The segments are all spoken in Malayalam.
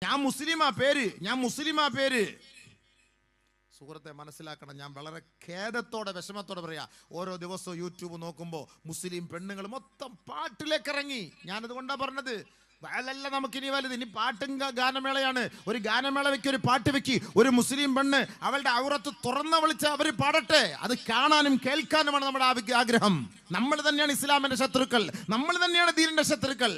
ഞാൻ മുസ്ലിമാ പേര്. സുഹൃത്തെ മനസ്സിലാക്കണം, ഞാൻ വളരെ ഖേദത്തോടെ വിഷമത്തോടെ പറയാ, ഓരോ ദിവസവും യൂട്യൂബ് നോക്കുമ്പോൾ മുസ്ലിം പെണ്ണുങ്ങൾ മൊത്തം പാട്ടിലേക്ക് ഇറങ്ങി. ഞാനതുകൊണ്ടാണ് പറഞ്ഞത്, വയലല്ല നമുക്കിനി വലുത്, ഇനി പാട്ടും ഗാനമേളയാണ്. ഒരു ഗാനമേള വെക്കി, ഒരു പാട്ട് വെക്കി, ഒരു മുസ്ലിം പെണ്ണ് അവളുടെ ഔറത്ത് തുറന്ന വിളിച്ച് അവർ പാടട്ടെ. അത് കാണാനും കേൾക്കാനുമാണ് നമ്മുടെ ആഗ്രഹം. നമ്മൾ തന്നെയാണ് ഇസ്ലാമിന്റെ ശത്രുക്കൾ, നമ്മൾ തന്നെയാണ് ദീനിന്റെ ശത്രുക്കൾ.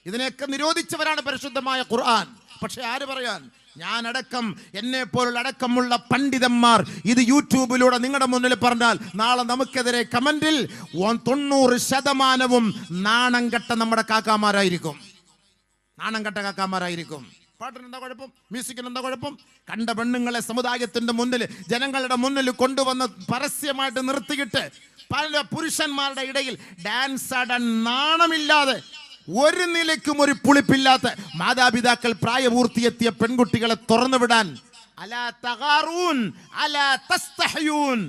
ഇതിനെയൊക്കെ നിരോധിച്ചവരാണ് പരിശുദ്ധമായ ഖുർആൻ. പക്ഷെ ആര് പറയാൻ, ഞാനടക്കം, എന്നെ പോലുള്ള അടക്കമുള്ള പണ്ഡിതന്മാർ ഇത് യൂട്യൂബിലൂടെ നിങ്ങളുടെ മുന്നിൽ പറഞ്ഞാൽ നാളെ നമുക്കെതിരെ കമന്റിൽ 90% നാണം കെട്ട നമ്മുടെ കാക്കാമാരായിരിക്കും. പാട്ടിന് എന്താ കുഴപ്പം? മ്യൂസിക്കിന് എന്താ കുഴപ്പം? കണ്ട പെണ്ണുങ്ങളെ സമുദായത്തിന്റെ മുന്നിൽ, ജനങ്ങളുടെ മുന്നിൽ കൊണ്ടുവന്ന് പരസ്യമായിട്ട് നിർത്തിയിട്ട് പല പുരുഷന്മാരുടെ ഇടയിൽ ഡാൻസ് ആടാൻ നാണമില്ലാതെ, ഒരു നിലയ്ക്കും ഒരു പുളിപ്പില്ലാത്ത മാതാപിതാക്കൾ പ്രായപൂർത്തിയെത്തിയ പെൺകുട്ടികളെ തുറന്നുവിടാൻ അലാ തഗാറൂൻ അലാ തസ്തഹയൂൻ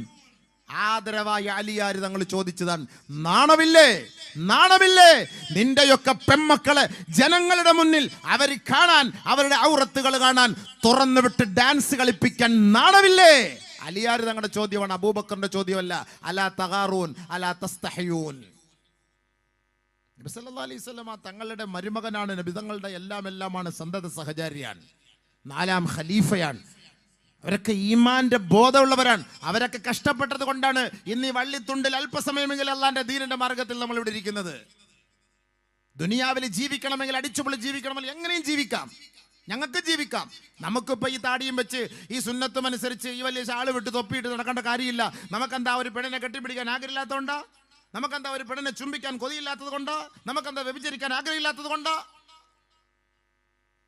ആദരവായ അലിയാര് തങ്ങൾ ചോദിച്ചതാണ്. നാണമില്ലേ നിന്റെയൊക്കെ പെൺമക്കളെ ജനങ്ങളുടെ മുന്നിൽ അവർ കാണാൻ, അവരുടെ ഔറത്തുകൾ കാണാൻ തുറന്നുവിട്ട് ഡാൻസ് കളിപ്പിക്കാൻ നാണമില്ലേ? അലിയാര് തങ്ങളുടെ ചോദ്യമാണ്, അബൂബക്കറിന്റെ ചോദ്യമല്ല. അലാ തഗാറൂൻ അലാ തസ്തഹയൂൻ. നബി സല്ലല്ലാഹു അലൈഹി വസല്ലം തങ്ങളുടെ മരുമകനാണ്, നബി തങ്ങളുടെ എല്ലാമാണ്, സന്തത സഹചാരിയാണ്, 4ാം ഖലീഫയാണ്. അവരൊക്കെ ഈമാന്റെ ബോധമുള്ളവരാണ്. അവരൊക്കെ കഷ്ടപ്പെട്ടത് കൊണ്ടാണ് ഇന്ന് ഈ വള്ളിത്തുണ്ടിൽ അല്പസമയമെങ്കിലും അള്ളാന്റെ ദീനിന്റെ മാർഗത്തിൽ നമ്മൾ ഇവിടെ ഇരിക്കുന്നത്. ദുനിയാവിൽ ജീവിക്കണമെങ്കിൽ, അടിച്ചുപൊളി ജീവിക്കണമെങ്കിൽ എങ്ങനെയും ജീവിക്കാം, ഞങ്ങൾക്ക് ജീവിക്കാം. നമുക്കിപ്പോ ഈ താടിയും വെച്ച് ഈ സുന്നത്തും അനുസരിച്ച് ഈ വലിയ ഷാള് വിട്ട് തൊപ്പിയിട്ട് നടക്കേണ്ട കാര്യമില്ല. നമുക്കെന്താ ഒരു പെണ്ണിനെ കെട്ടിപ്പിടിക്കാൻ ആഗ്രഹമില്ലാത്തതുകൊണ്ടാ? നമുക്കെന്താ ഒരു പെണ്ണിനെ ചുംബിക്കാൻ കൊതിയില്ലാത്തത് കൊണ്ടോ? നമുക്കെന്താ വ്യഭിചരിക്കാൻ ആഗ്രഹമില്ലാത്തത് കൊണ്ടോ?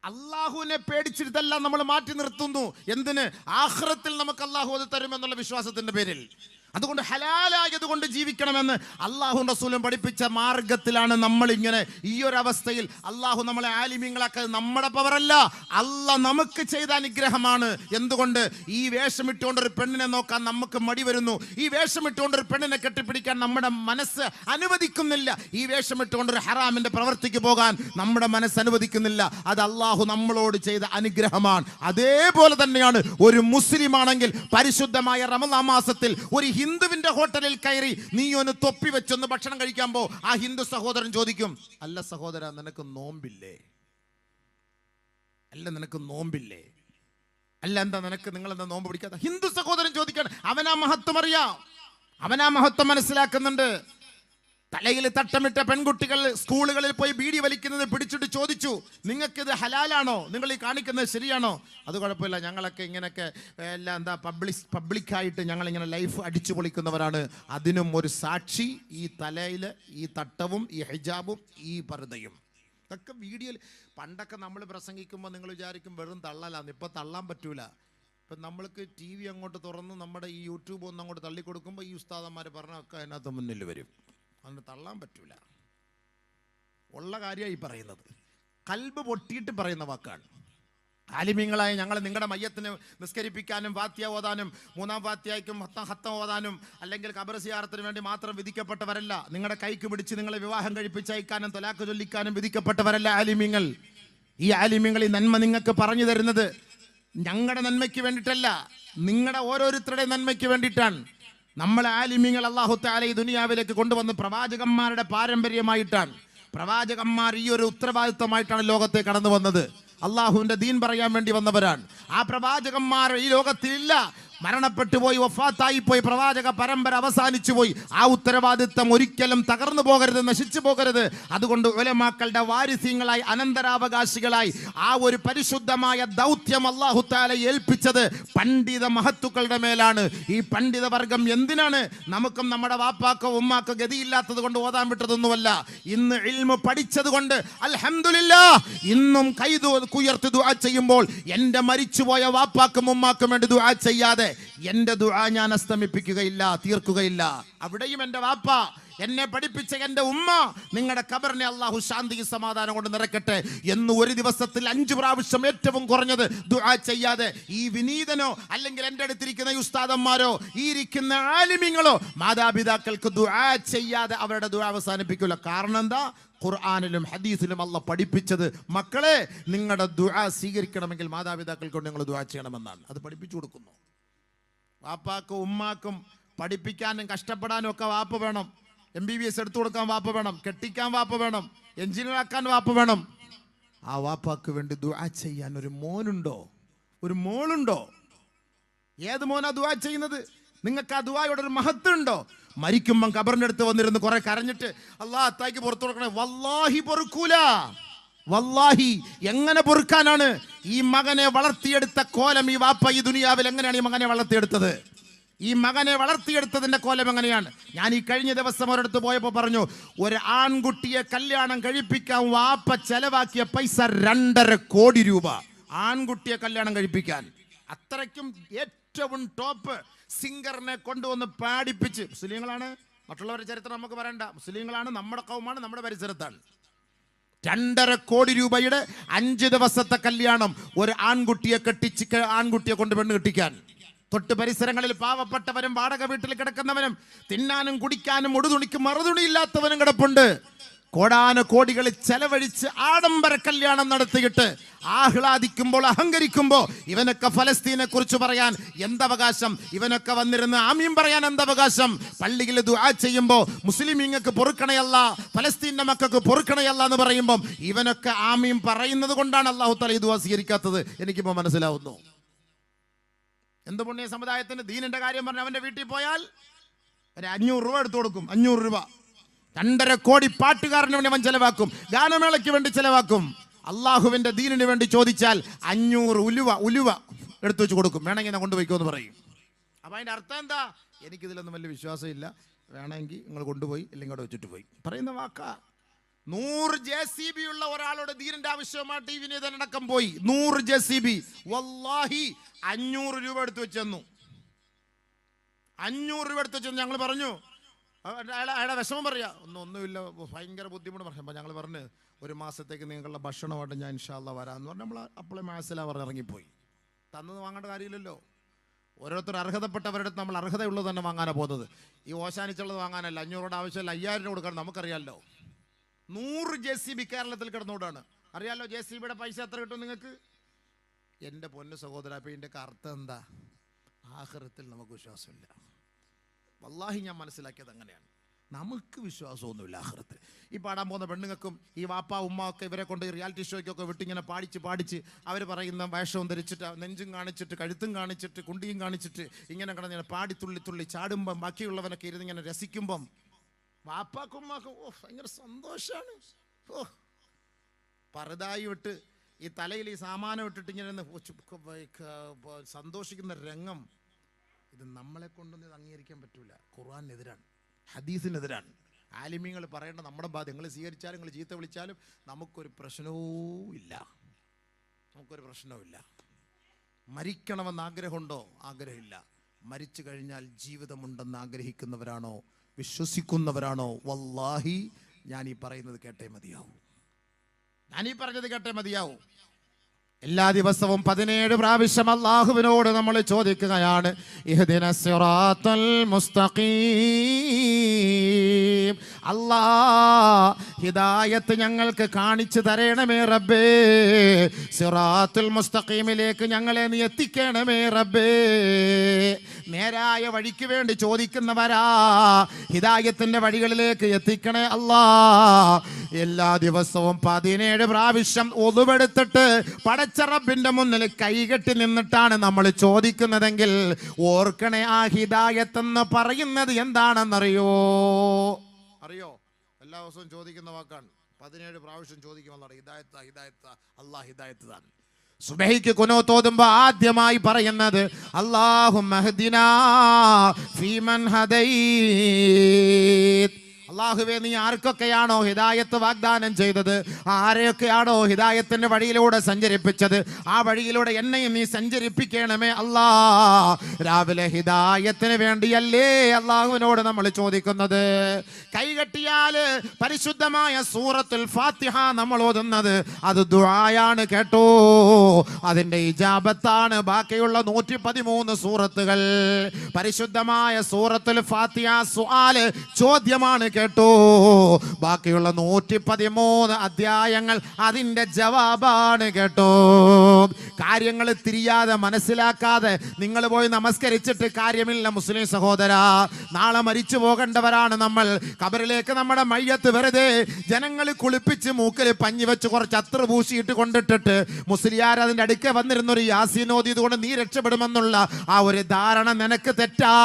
അള്ളാഹുവിനെ പേടിച്ചിട്ടെല്ലാം നമ്മൾ മാറ്റി നിർത്തുന്നു. എന്തിന്? ആഖിറത്തിൽ നമുക്ക് അള്ളാഹു അത് തരുമെന്നുള്ള വിശ്വാസത്തിന്റെ പേരിൽ. അതുകൊണ്ട് ഹലാലായതുകൊണ്ട് ജീവിക്കണമെന്ന് അള്ളാഹു റസൂലും പഠിപ്പിച്ച മാർഗത്തിലാണ് നമ്മൾ ഇങ്ങനെ ഈ ഒരു അവസ്ഥയിൽ. അള്ളാഹു നമ്മളെ ആലിമീങ്ങളാക്കുക നമ്മുടെ പവറല്ല, അള്ളാഹ് നമുക്ക് ചെയ്ത അനുഗ്രഹമാണ്. എന്തുകൊണ്ട്? ഈ വേഷമിട്ടുകൊണ്ടൊരു പെണ്ണിനെ നോക്കാൻ നമുക്ക് മടി വരുന്നു. ഈ വേഷമിട്ടുകൊണ്ടൊരു പെണ്ണിനെ കെട്ടിപ്പിടിക്കാൻ നമ്മുടെ മനസ്സ് അനുവദിക്കുന്നില്ല. ഈ വേഷമിട്ടുകൊണ്ടൊരു ഹറാമിന്റെ പ്രവർത്തിക്ക് പോകാൻ നമ്മുടെ മനസ്സ് അനുവദിക്കുന്നില്ല. അത് അള്ളാഹു നമ്മളോട് ചെയ്ത അനുഗ്രഹമാണ്. അതേപോലെ തന്നെയാണ് ഒരു മുസ്ലിം ആണെങ്കിൽ പരിശുദ്ധമായ റമളാൻ മാസത്തിൽ ഒരു ഹിന്ദുവിന്റെ ഹോട്ടലിൽ കയറി നീ ഒന്ന് തൊപ്പി വെച്ചൊന്ന് ഭക്ഷണം കഴിക്കാൻ പോ, ആ ഹിന്ദു സഹോദരൻ ചോദിക്കും, അല്ല സഹോദര നിനക്ക് നോമ്പില്ലേ? അല്ല എന്താ നിങ്ങൾ എന്താ നോമ്പ് പിടിക്കാത്ത? ഹിന്ദു സഹോദരൻ ചോദിക്കാണ്. അവനാ മഹത്വം അറിയാം, അവനാ മഹത്വം മനസ്സിലാക്കുന്നുണ്ട്. തലയിൽ തട്ടമിട്ട പെൺകുട്ടികൾ സ്കൂളുകളിൽ പോയി ബീഡി വലിക്കുന്നത് പിടിച്ചിട്ട് ചോദിച്ചു, നിങ്ങൾക്കിത് ഹലാലാണോ? നിങ്ങൾ ഈ കാണിക്കുന്നത് ശരിയാണോ? അത് കുഴപ്പമില്ല, ഞങ്ങളൊക്കെ ഇങ്ങനെയൊക്കെ എല്ലാം എന്താ പബ്ലിക്കായിട്ട് ഞങ്ങളിങ്ങനെ ലൈഫ് അടിച്ചു പൊളിക്കുന്നവരാണ്. അതിനും ഒരു സാക്ഷി ഈ തലയിൽ ഈ തട്ടവും ഈ ഹിജാബും ഈ പർദ്ദയും. ഇതൊക്കെ വീഡിയോയിൽ. പണ്ടൊക്കെ നമ്മൾ പ്രസംഗിക്കുമ്പോൾ നിങ്ങൾ വിചാരിക്കും വെറും തള്ളലാന്ന്. ഇപ്പം തള്ളാൻ പറ്റൂല. ഇപ്പം നമ്മൾക്ക് TV അങ്ങോട്ട് തുറന്ന് നമ്മുടെ ഈ യൂട്യൂബ് ഒന്ന് അങ്ങോട്ട് തള്ളിക്കൊടുക്കുമ്പോൾ ഈ ഉസ്താദന്മാർ പറഞ്ഞൊക്കെ അതിനകത്ത് മുന്നിൽ വരും. അതുകൊണ്ട് തള്ളാൻ പറ്റൂല. ഉള്ള കാര്യമായി പറയുന്നത്, കൽബ് പൊട്ടിയിട്ട് പറയുന്ന വാക്കാണ്. ആലിമീങ്ങളായ ഞങ്ങൾ നിങ്ങളുടെ മയ്യത്തിന് നിസ്കരിപ്പിക്കാനും ഫാത്തിഹ ഓതാനും 3ാം ഫാത്തിഹയ്ക്കും ഹത്തം ഓതാനും അല്ലെങ്കിൽ ഖബർ സിയാറത്തിന് വേണ്ടി മാത്രം വിധിക്കപ്പെട്ടവരല്ല. നിങ്ങളുടെ കൈക്ക് പിടിച്ച് നിങ്ങളെ വിവാഹം കഴിപ്പിച്ചയക്കാനും തൊലാക്ക് ചൊല്ലിക്കാനും വിധിക്കപ്പെട്ടവരല്ല ആലിമീങ്ങൾ. ഈ ആലിമീങ്ങൾ ഈ നന്മ നിങ്ങൾക്ക് പറഞ്ഞു തരുന്നത് ഞങ്ങളുടെ നന്മയ്ക്ക് വേണ്ടിയിട്ടല്ല, നിങ്ങളുടെ ഓരോരുത്തരുടെ നന്മയ്ക്ക് വേണ്ടിയിട്ടാണ്. നമ്മൾ ആലിമീങ്ങൾ അല്ലാഹു തആല ഈ ദുനിയാവിലേക്ക് കൊണ്ടുവന്ന് പ്രവാചകന്മാരുടെ പാരമ്പര്യമായിട്ടാണ്. പ്രവാചകന്മാർ ഈ ഒരു ഉത്തരവാദിത്വമായിട്ടാണ് ലോകത്തെ കടന്നു വന്നത്. അള്ളാഹുവിന്റെ ദീൻ പറയാൻ വേണ്ടി വന്നവരാണ്. ആ പ്രവാചകന്മാർ ഈ ലോകത്തിലില്ല, മരണപ്പെട്ടു പോയി, വഫാത്തായി പോയി, പ്രവാചക പരമ്പര അവസാനിച്ചു പോയി. ആ ഉത്തരവാദിത്വം ഒരിക്കലും തകർന്നു പോകരുത്, നശിച്ചു പോകരുത്. അതുകൊണ്ട് ഉലമാക്കളുടെ വാരിസ്യങ്ങളായി, അനന്തരാവകാശികളായി ആ ഒരു പരിശുദ്ധമായ ദൗത്യം അല്ലാഹു തആല ഏൽപ്പിച്ചത് പണ്ഡിത മഹത്തുക്കളുടെ മേലാണ്. ഈ പണ്ഡിത വർഗം എന്തിനാണ്? നമുക്കും നമ്മുടെ വാപ്പാക്കോ ഉമ്മാക്കോ ഗതിയില്ലാത്തത് കൊണ്ട് ഓതാൻ വിട്ടതൊന്നുമല്ല. ഇന്ന് ഇൽമു പഠിച്ചത് കൊണ്ട് അൽഹംദുലില്ലാഹ് ഇന്നും കൈതുയർത്തി ദുആ ചെയ്യുമ്പോൾ എൻ്റെ മരിച്ചുപോയ വാപ്പാക്കും ഉമ്മാക്കും വേണ്ടി ദുആ ചെയ്യാതെ എൻ്റെ ദുആ ഞാൻ അസ്തമിപ്പിക്കുകയില്ല, തീർക്കുകയില്ല. അവിടെയും എൻ്റെ വാപ്പ എന്നെ പഠിപ്പിച്ച എൻ്റെ ഉമ്മ, നിങ്ങളുടെ ഖബറിനെ അള്ളാഹു ശാന്തി സമാധാനം കൊണ്ട് നിറയ്ക്കട്ടെ എന്ന് ഒരു ദിവസത്തിൽ 5 പ്രാവശ്യം ഏറ്റവും കുറഞ്ഞത് ദുആ ചെയ്യാതെ ഈ വിനീതനോ അല്ലെങ്കിൽ എൻ്റെ അടുത്തിരിക്കുന്ന ഉസ്താദന്മാരോ ഈ ഇരിക്കുന്ന ആലിമീങ്ങളോ മാതാപിതാക്കൾക്ക് ദുആ ചെയ്യാതെ അവരുടെ ദുആ അവസാനിപ്പിക്കില്ല. കാരണം എന്താ? ഖുർആനിലും ഹദീസിലും അള്ളാഹ് പഠിപ്പിച്ചത് മക്കളെ നിങ്ങളുടെ ദുആ സ്വീകരിക്കണമെങ്കിൽ മാതാപിതാക്കൾക്ക് കൊണ്ട് നിങ്ങൾ ദുആ ചെയ്യണമെന്നാണ്. അത് പഠിപ്പിച്ചു കൊടുക്കുന്നു. വാപ്പാക്കും ഉമ്മാക്കും പഠിപ്പിക്കാനും കഷ്ടപ്പെടാനും ഒക്കെ വാപ്പ വേണം. MBBS എടുത്തു കൊടുക്കാൻ വാപ്പ വേണം, കെട്ടിക്കാൻ വാപ്പ വേണം, എഞ്ചിനീയർ ആക്കാൻ വാപ്പ വേണം. ആ വാപ്പാക്ക് വേണ്ടി ദുആ ചെയ്യാൻ ഒരു മോനുണ്ടോ, ഒരു മോളുണ്ടോ? ഏത് മോനാ ദുആ ചെയ്യുന്നത്? നിങ്ങൾക്ക് ആ ദുആയുടെ ഒരു മഹത്വം ഉണ്ടോ? മരിക്കുമ്പം ഖബറിന്റെ അടുത്ത് വന്നിരുന്ന് കുറെ കരഞ്ഞിട്ട് അല്ലാഹ് അത്തായിക്ക് പുറത്തു കൊടുക്കണേ, വല്ലാഹി പൊറുക്കൂല. വല്ലാഹി എങ്ങനെ പൊറുക്കാനാണ്? ഈ മകനെ വളർത്തിയെടുത്ത കോലം ഈ വാപ്പ ഈ ദുനിയാവിൽ എങ്ങനെയാണ് ഈ മകനെ വളർത്തിയെടുത്തത്? ഈ മകനെ വളർത്തിയെടുത്തതിന്റെ കോലം എങ്ങനെയാണ്? ഞാൻ ഈ കഴിഞ്ഞ ദിവസം ഒരിടത്ത് പോയപ്പോൾ പറഞ്ഞു, ഒരു ആൺകുട്ടിയെ കല്യാണം കഴിപ്പിക്കാൻ വാപ്പ ചെലവാക്കിയ പൈസ 2.5 കോടി രൂപ. ആൺകുട്ടിയെ കല്യാണം കഴിപ്പിക്കാൻ അത്രയ്ക്കും ഏറ്റവും ടോപ്പ് സിംഗറിനെ കൊണ്ടുവന്ന് പാടിപ്പിച്ച്. മുസ്ലിങ്ങളാണ്, മറ്റുള്ളവരുടെ ചരിത്രം നമുക്ക് പറയണ്ട. മുസ്ലിങ്ങളാണ്, നമ്മുടെ കൗമാണ്, നമ്മുടെ പരിസരത്താണ്. 2.5 കോടി രൂപയുടെ 5 ദിവസത്തെ കല്യാണം ഒരു ആൺകുട്ടിയെ കെട്ടിച്ച് ആൺകുട്ടിയെ കൊണ്ട് പെണ്ണ് കെട്ടിക്കാൻ. തൊട്ട് പരിസരങ്ങളിൽ പാവപ്പെട്ടവരും വാടക വീട്ടിൽ കിടക്കുന്നവനും തിന്നാനും കുടിക്കാനും ഉടുതുണിക്കും മറുതുണിയില്ലാത്തവനും കിടപ്പുണ്ട്. കോടാനുകോടികൾ ചെലവഴിച്ച് ആഡംബര കല്യാണം നടത്തിയിട്ട് ആഹ്ലാദിക്കുമ്പോൾ അഹങ്കരിക്കുമ്പോൾ ഇവനൊക്കെ ഫലസ്തീനെ കുറിച്ച് പറയാൻ എന്തവകാശം? ഇവനൊക്കെ വന്നിരുന്ന് ആമീൻ പറയാൻ എന്തവകാശം? പള്ളിയിൽ ദുആ ചെയ്യുമ്പോൾ മുസ്ലിമീങ്ങൾക്ക് പൊറുക്കണയല്ല, ഫലസ്തീന്റെ മക്കൾക്ക് പൊറുക്കണയല്ല എന്ന് പറയുമ്പോൾ ഇവനൊക്കെ ആമീൻ പറയുന്നത് കൊണ്ടാണ് അല്ലാഹു തആല ഈ ദുആ സ്വീകരിക്കാത്തത്. എനിക്കിപ്പോൾ മനസ്സിലാവുന്നു. എന്ത് പുണ്യ സമുദായത്തിന് ദീനിന്റെ കാര്യം പറഞ്ഞ് അവന്റെ വീട്ടിൽ പോയാൽ ഒരു 500 രൂപ എടുത്തു കൊടുക്കും. 500 രൂപ 2.5 കോടി പാട്ടുകാരന് വേണ്ടി അവൻ ചെലവാക്കും, ഗാനമേളയ്ക്ക് വേണ്ടി ചെലവാക്കും. അള്ളാഹുവിന്റെ ദീനിന് വേണ്ടി ചോദിച്ചാൽ 500 ഉലുവ എടുത്തു വെച്ച് കൊടുക്കും. വേണമെങ്കിൽ ഞാൻ കൊണ്ടുപോയിക്കോ എന്ന് പറയും. അപ്പൊ അതിന്റെ അർത്ഥം എന്താ? എനിക്കിതിലൊന്നും വലിയ വിശ്വാസമില്ല, വേണമെങ്കിൽ നിങ്ങൾ കൊണ്ടുപോയി ഇല്ലെങ്കിൽ അവിടെ വെച്ചിട്ട് പോയി പറയുന്ന വാക്കാ. 100 JCB ഉള്ള ഒരാളോട് ദീനിന്റെ ആവശ്യമായിട്ട് ഈ വിനീതനടക്കം പോയി. 100 JCB വല്ലാഹി 500 രൂപ എടുത്തു വെച്ചെന്നു. 500 രൂപ എടുത്തു വെച്ചെന്ന് ഞങ്ങൾ പറഞ്ഞു. അയാളെ വിഷമം പറയാ, ഒന്നുമില്ല, ഭയങ്കര ബുദ്ധിമുട്ട് പറയുമ്പോൾ ഞങ്ങൾ പറഞ്ഞ് 1 മാസത്തേക്ക് നിങ്ങൾക്കുള്ള ഭക്ഷണമായിട്ട് ഞാൻ ഇൻഷാ അല്ലാഹ് വരാമെന്ന് പറഞ്ഞ് നമ്മൾ അപ്പോഴേ മാസല പറഞ്ഞ് ഇറങ്ങിപ്പോയി. തന്നത് വാങ്ങേണ്ട കാര്യമില്ലല്ലോ. ഓരോരുത്തർ അർഹതപ്പെട്ടവരുടെ അടുത്ത് നമ്മൾ അർഹതയുള്ളത് തന്നെ വാങ്ങാനാണ് പോകുന്നത്. ഈ ഓശാനിച്ചുള്ളത് വാങ്ങാനല്ല. 500 ആവശ്യമില്ല, 5000 കൊടുക്കണം. നമുക്കറിയാമല്ലോ. 100 JCB കേരളത്തിൽ കിടന്നുകൊണ്ടാണ്. അറിയാമല്ലോ JCBയുടെ പൈസ എത്ര കിട്ടും നിങ്ങൾക്ക്? എൻ്റെ പൊന്നു സഹോദര, അപ്പം ഇതിൻ്റെയൊക്കെ അർത്ഥം എന്താ? ആഖിറത്തിൽ നമുക്ക് വിശ്വാസമില്ല. വല്ലാഹി ഞാൻ മനസ്സിലാക്കിയത് അങ്ങനെയാണ്. നമുക്ക് വിശ്വാസമൊന്നുമില്ല ആഖിറത്തിൽ. ഈ പാടാൻ പോകുന്ന പെണ്ണുങ്ങൾക്കും ഈ വാപ്പ ഉമ്മ ഒക്കെ ഇവരെ കൊണ്ട് റിയാലിറ്റി ഷോയ്ക്കൊക്കെ വിട്ടിങ്ങനെ പാടിച്ച് അവർ പറയുന്ന വേഷവും ധരിച്ചിട്ട് നെഞ്ചും കാണിച്ചിട്ട് കഴുത്തും കാണിച്ചിട്ട് കുണ്ടിയും കാണിച്ചിട്ട് ഇങ്ങനെ കിടന്നിങ്ങനെ പാടി തുള്ളി ചാടുമ്പം ബാക്കിയുള്ളവനൊക്കെ ഇരുന്നിങ്ങനെ രസിക്കുമ്പം വാപ്പാക്കും ഉമ്മാക്കും ഭയങ്കര സന്തോഷമാണ്. പറുതായി വിട്ട് ഈ തലയിൽ ഈ സാമാനം ഇട്ടിട്ട് ഇങ്ങനെ സന്തോഷിക്കുന്ന രംഗം, ഇത് നമ്മളെ കൊണ്ടൊന്നും ഇത് അംഗീകരിക്കാൻ പറ്റൂല. ഖുർആനെതിരാണ്, ഹദീസിനെതിരാണ്. ആലിമീങ്ങൾ പറയേണ്ട നമ്മുടെ ബാധ്യത. നിങ്ങൾ സ്വീകരിച്ചാലും നിങ്ങൾ ചീത്ത വിളിച്ചാലും നമുക്കൊരു പ്രശ്നവും ഇല്ല. മരിക്കണമെന്ന് ആഗ്രഹമുണ്ടോ? ആഗ്രഹമില്ല. മരിച്ചു കഴിഞ്ഞാൽ ജീവിതമുണ്ടെന്ന് ആഗ്രഹിക്കുന്നവരാണോ, വിശ്വസിക്കുന്നവരാണോ? വല്ലാഹി ഞാൻ ഈ പറയുന്നത് കേട്ടേ മതിയാവൂ. എല്ലാ ദിവസവും 17 പ്രാവശ്യം അല്ലാഹുവിനോട് നമ്മൾ ചോദിക്കുകയാണ്, ഇഹ്ദിന സിറാത്തൽ മുസ്തഖീം. അല്ലാഹ് ഹിദായത്ത് ഞങ്ങൾക്ക് കാണിച്ചു തരണമേ റബ്ബേ. സിറാത്തുൽ മുസ്തഖീമിലേക്ക് ഞങ്ങളെ നീ എത്തിക്കണമേ റബ്ബേ. നേരായ വഴിക്ക് വേണ്ടി ചോദിക്കുന്നവരാ, ഹിദായത്തിന്റെ വഴികളിലേക്ക് എത്തിക്കണേ അല്ലാഹ്. എല്ലാ ദിവസവും 17 പ്രാവശ്യം ഒളുവെടുത്തിട്ട് പടച്ച റബ്ബിന്റെ മുന്നിൽ കൈകെട്ടി നിന്നിട്ടാണ് നമ്മൾ ചോദിക്കുന്നതെങ്കിൽ ഓർക്കണേ, ആ ഹിദായത്ത് എന്ന് പറയുന്നത് എന്താണെന്നറിയോ? എല്ലാ ദിവസവും ചോദിക്കുന്ന വാക്കാണ്. 17 പ്രാവശ്യം ചോദിക്കുമെന്നാണ് ഹിദായത്ത്. അല്ലാഹ് ഹിദായത്ത് താൻ. സുബഹിക്ക് ഖുനൂത്ത് ഓതുമ്പോൾ ആദ്യമായി പറയുന്നത് അല്ലാഹുമ്മ ഹ്ദിനാ ഫീമൻ ഹദൈത്. അല്ലാഹുവേ, നീ ആർക്കൊക്കെയാണോ ഹിദായത്ത് വാഗ്ദാനം ചെയ്തത്, ആരെയൊക്കെയാണോ ഹിദായത്തിന്റെ വഴിയിലൂടെ സഞ്ചരിപ്പിച്ചത്, ആ വഴിയിലൂടെ എന്നെയും നീ സഞ്ചരിപ്പിക്കണമേ അല്ലാ. രാവിലെ ഹിദായത്തിന് വേണ്ടിയല്ലേ അള്ളാഹുവിനോട് നമ്മൾ ചോദിക്കുന്നത്. കൈകെട്ടിയാല് പരിശുദ്ധമായ സൂറത്തുൽ ഫാത്തിഹ നമ്മൾ ഓതുന്നത് അത് ദുആയാണ് കേട്ടോ. അതിന്റെ ഇജാബത്താണ് ബാക്കിയുള്ള 113 സൂറത്തുകൾ. പരിശുദ്ധമായ സൂറത്തുൽ ഫാത്തിഹ സുആല് ചോദ്യമാണ് കേട്ടോ. ബാക്കിയുള്ള 113 അധ്യായങ്ങൾ അതിന്റെ ജവാബാണ് കേട്ടോ. കാര്യങ്ങൾ തിരിയാതെ മനസ്സിലാക്കാതെ നിങ്ങൾ പോയി നമസ്കരിച്ചിട്ട് കാര്യമില്ല മുസ്ലിം സഹോദര. നാളെ മരിച്ചു പോകേണ്ടവരാണ് നമ്മൾ. ഖബറിലേക്ക് നമ്മുടെ മയ്യത്ത് വെറുതെ ജനങ്ങൾ കുളിപ്പിച്ച് മൂക്കിൽ പഞ്ഞി വെച്ച് കുറച്ച് അത്ര പൂശിയിട്ട് കൊണ്ടിട്ടിട്ട് മുസ്ലിയാർ അതിന്റെ അടുക്ക വന്നിരുന്നൊരു യാസീനോദി ഇതുകൊണ്ട് നീ രക്ഷപ്പെടുമെന്നുള്ള ആ ഒരു ധാരണ നിനക്ക് തെറ്റാ.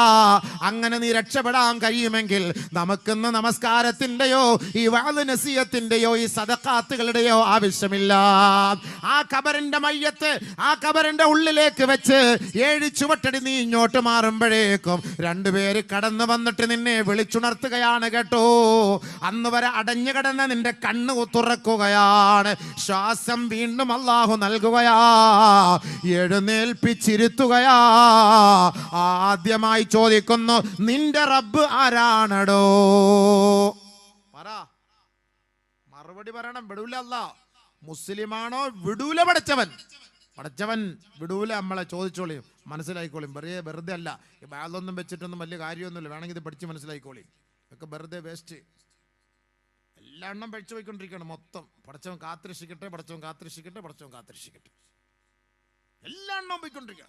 അങ്ങനെ നീ രക്ഷപ്പെടാൻ കഴിയുമെങ്കിൽ നമുക്കിന്ന് നമസ്കാരത്തിന്റെയോ ഈ വഅദ് നസീഹത്തിന്റെയോ ഈ സദഖാത്തുകളുടെയോ ആവശ്യമില്ല. ആ ഖബറിന്റെ മയ്യത്ത് ആ ഖബറിന്റെ ഉള്ളിലേക്ക് വെച്ച് 7 ചുവട്ടടി നീ ഇങ്ങോട്ട് മാറുമ്പോഴേക്കും 2 പേര് കടന്നു വന്നിട്ട് നിന്നെ വിളിച്ചുണർത്തുകയാണ് കേട്ടോ. അന്ന് വരെ അടഞ്ഞു കിടന്ന നിന്റെ കണ്ണ് തുറക്കുകയാണ്. ശ്വാസം വീണ്ടും അല്ലാഹു നൽകുകയാ, എഴുന്നേൽപ്പിച്ചിരുത്തുകയാ. ആദ്യമായി ചോദിക്കുന്നു, നിന്റെ റബ്ബ് ആരാണടോ? പറ, മറുപടി പറയണം. വിടൂല അല്ലാ. മുസ്ലിമാണോ? വിടൂല പടച്ചവൻ. പടച്ചവൻ വിടൂല. നമ്മളെ ചോദിച്ചോളിയും, മനസ്സിലായിക്കോളിയും. വെറുതെ അല്ല. ബാലൊന്നും വെച്ചിട്ടൊന്നും വലിയ കാര്യമൊന്നുമില്ല. വേണമെങ്കിൽ ഇത് പഠിച്ച് മനസ്സിലായിക്കോളിയും. ഒക്കെ വെറുതെ വേസ്റ്റ്. എല്ലാ എണ്ണം പഠിച്ചു പോയിക്കൊണ്ടിരിക്കണം മൊത്തം. പടച്ചവൻ കാത്തിരക്ഷിക്കട്ടെ, പടച്ചവൻ കാത്തിരക്ഷിക്കട്ടെ, പടച്ചവൻ കാത്തിരക്ഷിക്കട്ടെ. എല്ലാ എണ്ണം പോയിക്കൊണ്ടിരിക്കുക.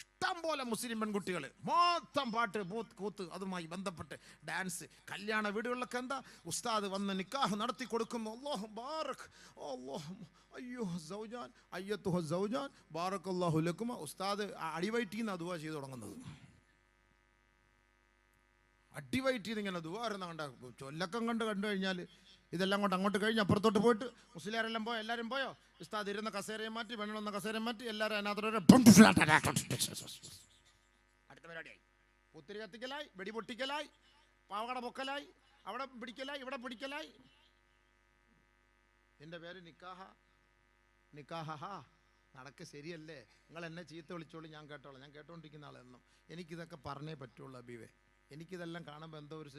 ഇഷ്ടം പോലെ മുസ്ലിം പെൺകുട്ടികൾ മൊത്തം പാട്ട് കൂത്ത് അതുമായി ബന്ധപ്പെട്ട് ഡാൻസ്. കല്യാണ വീടുകളിലൊക്കെ എന്താ ഉസ്താദ് വന്ന് നിക്കാഹ് നടത്തി കൊടുക്കുമ്പോൾ അല്ലാഹു ബാറക് അല്ലാഹു അയ്യോ സൗജാൻ അയ്യത്തുഹു സൗജാൻ ബാറക്കല്ലാഹു ലക്കുമ. ഉസ്താദ് അടിവയറ്റിൽ നിന്ന് ദുആ ചെയ്ത് തുടങ്ങുന്നത്. അടിവയറ്റിൽ നിന്ന് ഇങ്ങനെ ദുആ ഇരുന്ന കണ്ട ചൊല്ലക്കം കണ്ടു കഴിഞ്ഞാൽ ഇതെല്ലാം കൊണ്ട് അങ്ങോട്ട് കഴിഞ്ഞ് അപ്പുറത്തോട്ട് പോയിട്ട് മുസ്ലിയാരെല്ലാം പോയോ? എല്ലാവരും പോയോ? ഉസ്താദ് ഇരുന്ന കസേരയെ മാറ്റി, വെണ്ണുന്ന കസേരയെ മാറ്റി, എല്ലാവരും അതിനകത്തോടെ അടുത്ത പരിപാടിയായി. പുത്തിരി കത്തിക്കലായി, വെടി പൊട്ടിക്കലായി, പാവകട പൊക്കലായി, അവിടെ പിടിക്കലായി, ഇവിടെ പിടിക്കലായി. നിന്റെ പേര് നിക്കാഹ നടക്ക് ശരിയല്ലേ? നിങ്ങൾ എന്നെ ചീത്ത വിളിച്ചോളൂ, ഞാൻ കേട്ടോളാം. ഞാൻ കേട്ടോണ്ടിരിക്കുന്ന ആളെന്നും എനിക്കിതൊക്കെ പറഞ്ഞേ പറ്റുള്ളൂ അബീവേ. എനിക്കിതെല്ലാം കാണുമ്പോൾ എന്തോ ഒരു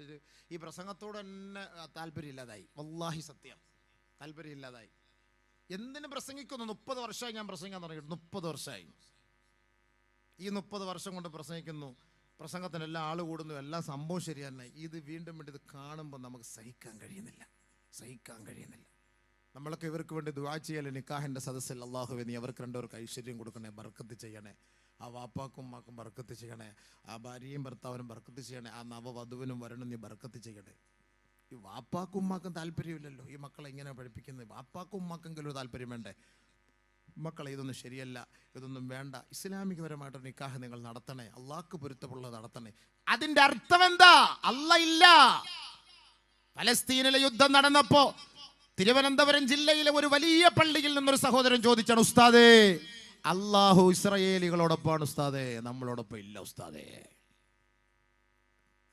ഈ പ്രസംഗത്തോട് തന്നെ താല്പര്യമില്ലാതായി. വല്ലാഹി സത്യം, താല്പര്യമില്ലാതായി. എന്തിനു പ്രസംഗിക്കുന്നു? 30 വർഷമായി ഞാൻ പ്രസംഗിക്കാൻ തുടങ്ങിയിട്ട്. 30 വർഷമായി. ഈ 30 വർഷം കൊണ്ട് പ്രസംഗിക്കുന്നു. പ്രസംഗത്തിനെല്ലാം ആൾ കൂടുന്നു, എല്ലാം സംഭവം ശരി തന്നെ. ഇത് വീണ്ടും ഇത് കാണുമ്പോൾ നമുക്ക് സഹിക്കാൻ കഴിയുന്നില്ല. നമ്മളൊക്കെ ഇവർക്ക് വേണ്ടി ദുആ ചെയ്യല്ലേ? നിക്കാഹിൻ്റെ സദസ്സിൽ അല്ലാഹുവേ നീ അവർക്ക് 2 പേർക്ക് ഐശ്വര്യം കൊടുക്കണേ, ബർക്കത്ത് ചെയ്യണേ. ആ വാപ്പാക്കും ഉമ്മാക്കും ബർക്കത്ത് ചെയ്യണേ. ആ ഭാര്യയും ഭർത്താവിനും ബർക്കത്ത് ചെയ്യണേ. ആ നവവധുവിനും വരണം നീ ബർക്കത്ത് ചെയ്യണേ. ഈ വാപ്പാക്കും ഉമ്മാക്കും താല്പര്യമില്ലല്ലോ ഈ മക്കളെ ഇങ്ങനെ പഠിപ്പിക്കുന്നത്. വാപ്പാക്കും ഉമ്മാക്കെങ്കിലും താല്പര്യം വേണ്ടേ? മക്കളെ ഇതൊന്നും ശരിയല്ല, ഇതൊന്നും വേണ്ട. ഇസ്ലാമികപരമായിട്ട് നിക്കാഹ് നിങ്ങൾ നടത്തണേ, അള്ളാഹ്ക്ക് പൊരുത്തമുള്ളത് നടത്തണേ. അതിന്റെ അർത്ഥം എന്താ? അല്ലാഹ് ഇല്ല. ഫലസ്തീനിലെ യുദ്ധം നടന്നപ്പോ തിരുവനന്തപുരം ജില്ലയിലെ ഒരു വലിയ പള്ളിയിൽ നിന്നൊരു സഹോദരൻ ചോദിച്ചാണ്, ഉസ്താദേ അല്ലാഹു ഇസ്രായേലികളോടൊപ്പമാണ് ഉസ്താദേ, നമ്മളോടൊപ്പം ഇല്ല ഉസ്താദേ.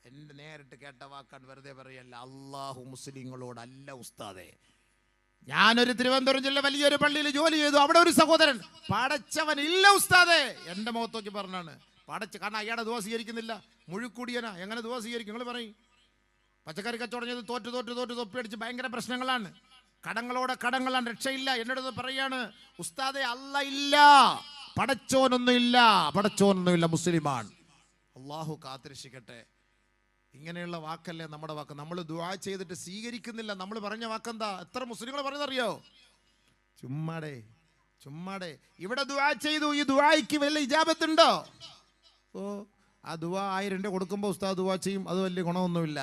എന്റെ നേരിട്ട് കേട്ട വാക്കാൻ വെറുതെ പറയല്ല. അല്ലാഹു മുസ്ലിങ്ങളോടല്ല ഉസ്താദേ. ഞാനൊരു തിരുവനന്തപുരം ജില്ല വലിയൊരു പള്ളിയിൽ ജോലി ചെയ്തു. അവിടെ ഒരു സഹോദരൻ പടച്ചവൻ ഇല്ല ഉസ്താദേ. എന്റെ മുഖത്ത് നോക്കി പറഞ്ഞാണ് കാരണം അയാളുടെ ദുആ സ്വീകരിക്കുന്നില്ല. മുഴുക്കൂടിയനാ, എങ്ങനെ ദുആ സ്വീകരിക്കും? നിങ്ങൾ പറയും. പച്ചക്കറി കച്ചവടം ചെയ്ത് തോറ്റ് തൊപ്പിയടിച്ച് ഭയങ്കര പ്രശ്നങ്ങളാണ്. കടങ്ങളാണ്, രക്ഷയില്ല. എന്നോട് പറയാണ്, ഉസ്താദെ അല്ലാഹ് ഇല്ല, പടച്ചോനൊന്നുമില്ല, മുസ്ലിമാണ്. അള്ളാഹു കാത്തിരക്ഷിക്കട്ടെ. ഇങ്ങനെയുള്ള വാക്കല്ലേ നമ്മുടെ വാക്ക്. നമ്മൾ ദുആ ചെയ്തിട്ട് സ്വീകരിക്കുന്നില്ല. നമ്മൾ പറഞ്ഞ വാക്കെന്താ? എത്ര മുസ്ലിങ്ങൾ പറയുന്നറിയോ? ചുമ്മാടെ ഇവിടെ ദുആ ചെയ്തു, ഈ ദുആയ്ക്ക് വല്ല ഇജാബത്തുണ്ടോ? ആ ദുആ 1000 രൂപ കൊടുക്കുമ്പോൾ ഉസ്താദ് ദുആ ചെയ്യും, അത് വലിയ ഗുണമൊന്നുമില്ല.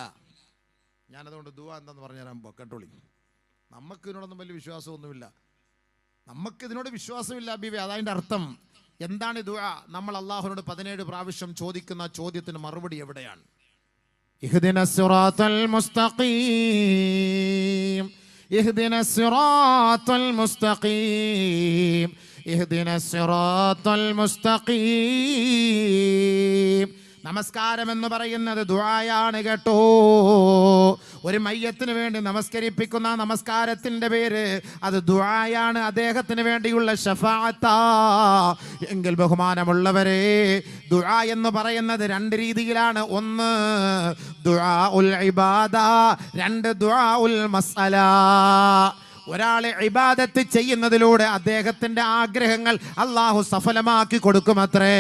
ഞാനതുകൊണ്ട് ദുആ എന്താന്ന് പറഞ്ഞുതരാൻ കേട്ടോളി. നമുക്ക് ഇതിനോടൊന്നും വലിയ വിശ്വാസമൊന്നുമില്ല. നമുക്കിതിനോട് വിശ്വാസമില്ല അബീബേ. അതതിൻ്റെ അർത്ഥം എന്താണ് ദുആ? നമ്മൾ അള്ളാഹുവിനോട് 17 പ്രാവശ്യം ചോദിക്കുന്ന ചോദ്യത്തിന് മറുപടി എവിടെയാണ്? ഇഹ്ദിനസ് സിറാത്തൽ മുസ്തഖീം, ഇഹ്ദിനസ് സിറാത്തൽ മുസ്തഖീം, ഇഹ്ദിനസ് സിറാത്തൽ മുസ്തഖീം. നമസ്കാരം എന്ന് പറയുന്നത് ദുആയാണ് കേട്ടോ. ഒരു മയ്യത്തിന് വേണ്ടി നമസ്കരിപ്പിക്കുന്ന നമസ്കാരത്തിന്റെ പേര് അത് ദുആയാണ്, അദ്ദേഹത്തിന് വേണ്ടിയുള്ള ശഫാഅത്താ. എങ്കിൽ ബഹുമാനമുള്ളവരെ, ദുആ എന്ന് പറയുന്നത് രണ്ട് രീതിയിലാണ്. ഒന്ന് ദുആഉൽ ഇബാദ, രണ്ട് ദുആഉൽ മസ്അല. ഒരാളെ ഇബാദത്ത് ചെയ്യുന്നതിലൂടെ അദ്ദേഹത്തിന്റെ ആഗ്രഹങ്ങൾ അള്ളാഹു സഫലമാക്കി കൊടുക്കുമത്രേ.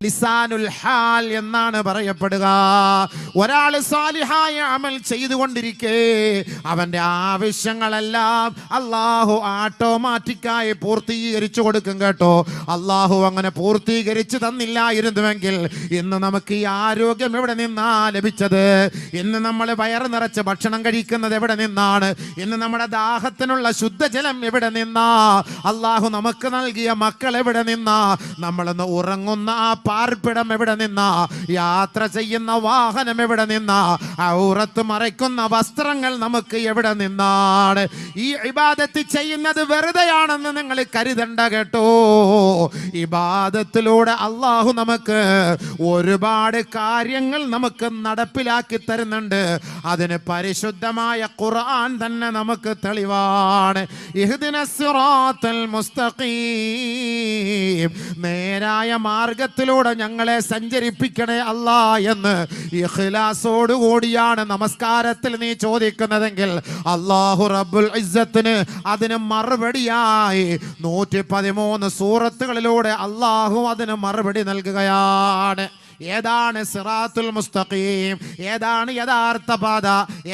ലിസാനുൽ ഹാൽ എന്നാണ് പറയപ്പെടുക. ഒരാൾ സാലിഹായ അമൽ ചെയ്തുകൊണ്ടിരിക്കെ അവന്റെ ആവശ്യങ്ങളെല്ലാം അള്ളാഹു ഓട്ടോമാറ്റിക്കായി പൂർത്തീകരിച്ചു കൊടുക്കും കേട്ടോ. അള്ളാഹു അങ്ങനെ പൂർത്തീകരിച്ചു തന്നില്ലായിരുന്നുവെങ്കിൽ ഇന്ന് നമുക്ക് ഈ ആരോഗ്യം എവിടെ നിന്നാ ലഭിച്ചത്? ഇന്ന് നമ്മൾ വയറ് നിറച്ച് ഭക്ഷണം കഴിക്കുന്നത് എവിടെ നിന്നാണ്? ഇന്ന് നമ്മുടെ ത്തിനുള്ള ശുദ്ധജലം എവിടെ നിന്നാ? അള്ളാഹു നമുക്ക് നൽകിയ മക്കൾ എവിടെ നിന്നാ? നമ്മളൊന്ന് ഉറങ്ങുന്ന ആ പാർപ്പിടം എവിടെ നിന്നാ? യാത്ര ചെയ്യുന്ന വാഹനം എവിടെ നിന്നാ? ഔറത്ത് മറയ്ക്കുന്ന വസ്ത്രങ്ങൾ നമുക്ക് എവിടെ നിന്നാണ്? ഈ ഇബാദത്ത് ചെയ്യുന്നത് വെറുതെയാണെന്ന് നിങ്ങൾ കരുതണ്ട കേട്ടോ. ഇബാദത്തിലൂടെ അള്ളാഹു നമുക്ക് ഒരുപാട് കാര്യങ്ങൾ നമുക്ക് നടപ്പിലാക്കി തരുന്നുണ്ട്. അതിന് പരിശുദ്ധമായ ഖുർആൻ തന്നെ നമുക്ക് തെളിവാണ്. ഇഹ്ദിനസ് സിറാത്തൽ മുസ്തഖീം, നേരായ മാർഗത്തിലൂടെ ഞങ്ങളെ സഞ്ചരിപ്പിക്കണേ അല്ലാ എന്ന് ഇഖ്ലാസോട് കൂടിയാണ് നമസ്കാരത്തിൽ നീ ചോദിക്കുന്നതെങ്കിൽ അല്ലാഹു റബ്ബുൽ ഇസ്സത്തിന് അതിന് മറുപടിയായി 113 സൂറത്തുകളിലൂടെ അല്ലാഹു അതിന് മറുപടി നൽകുകയാണ്. ഏതാണ് സിറാത്തുൽ മുസ്തഖീം? ഏതാണ് യഥാർത്ഥ പാത?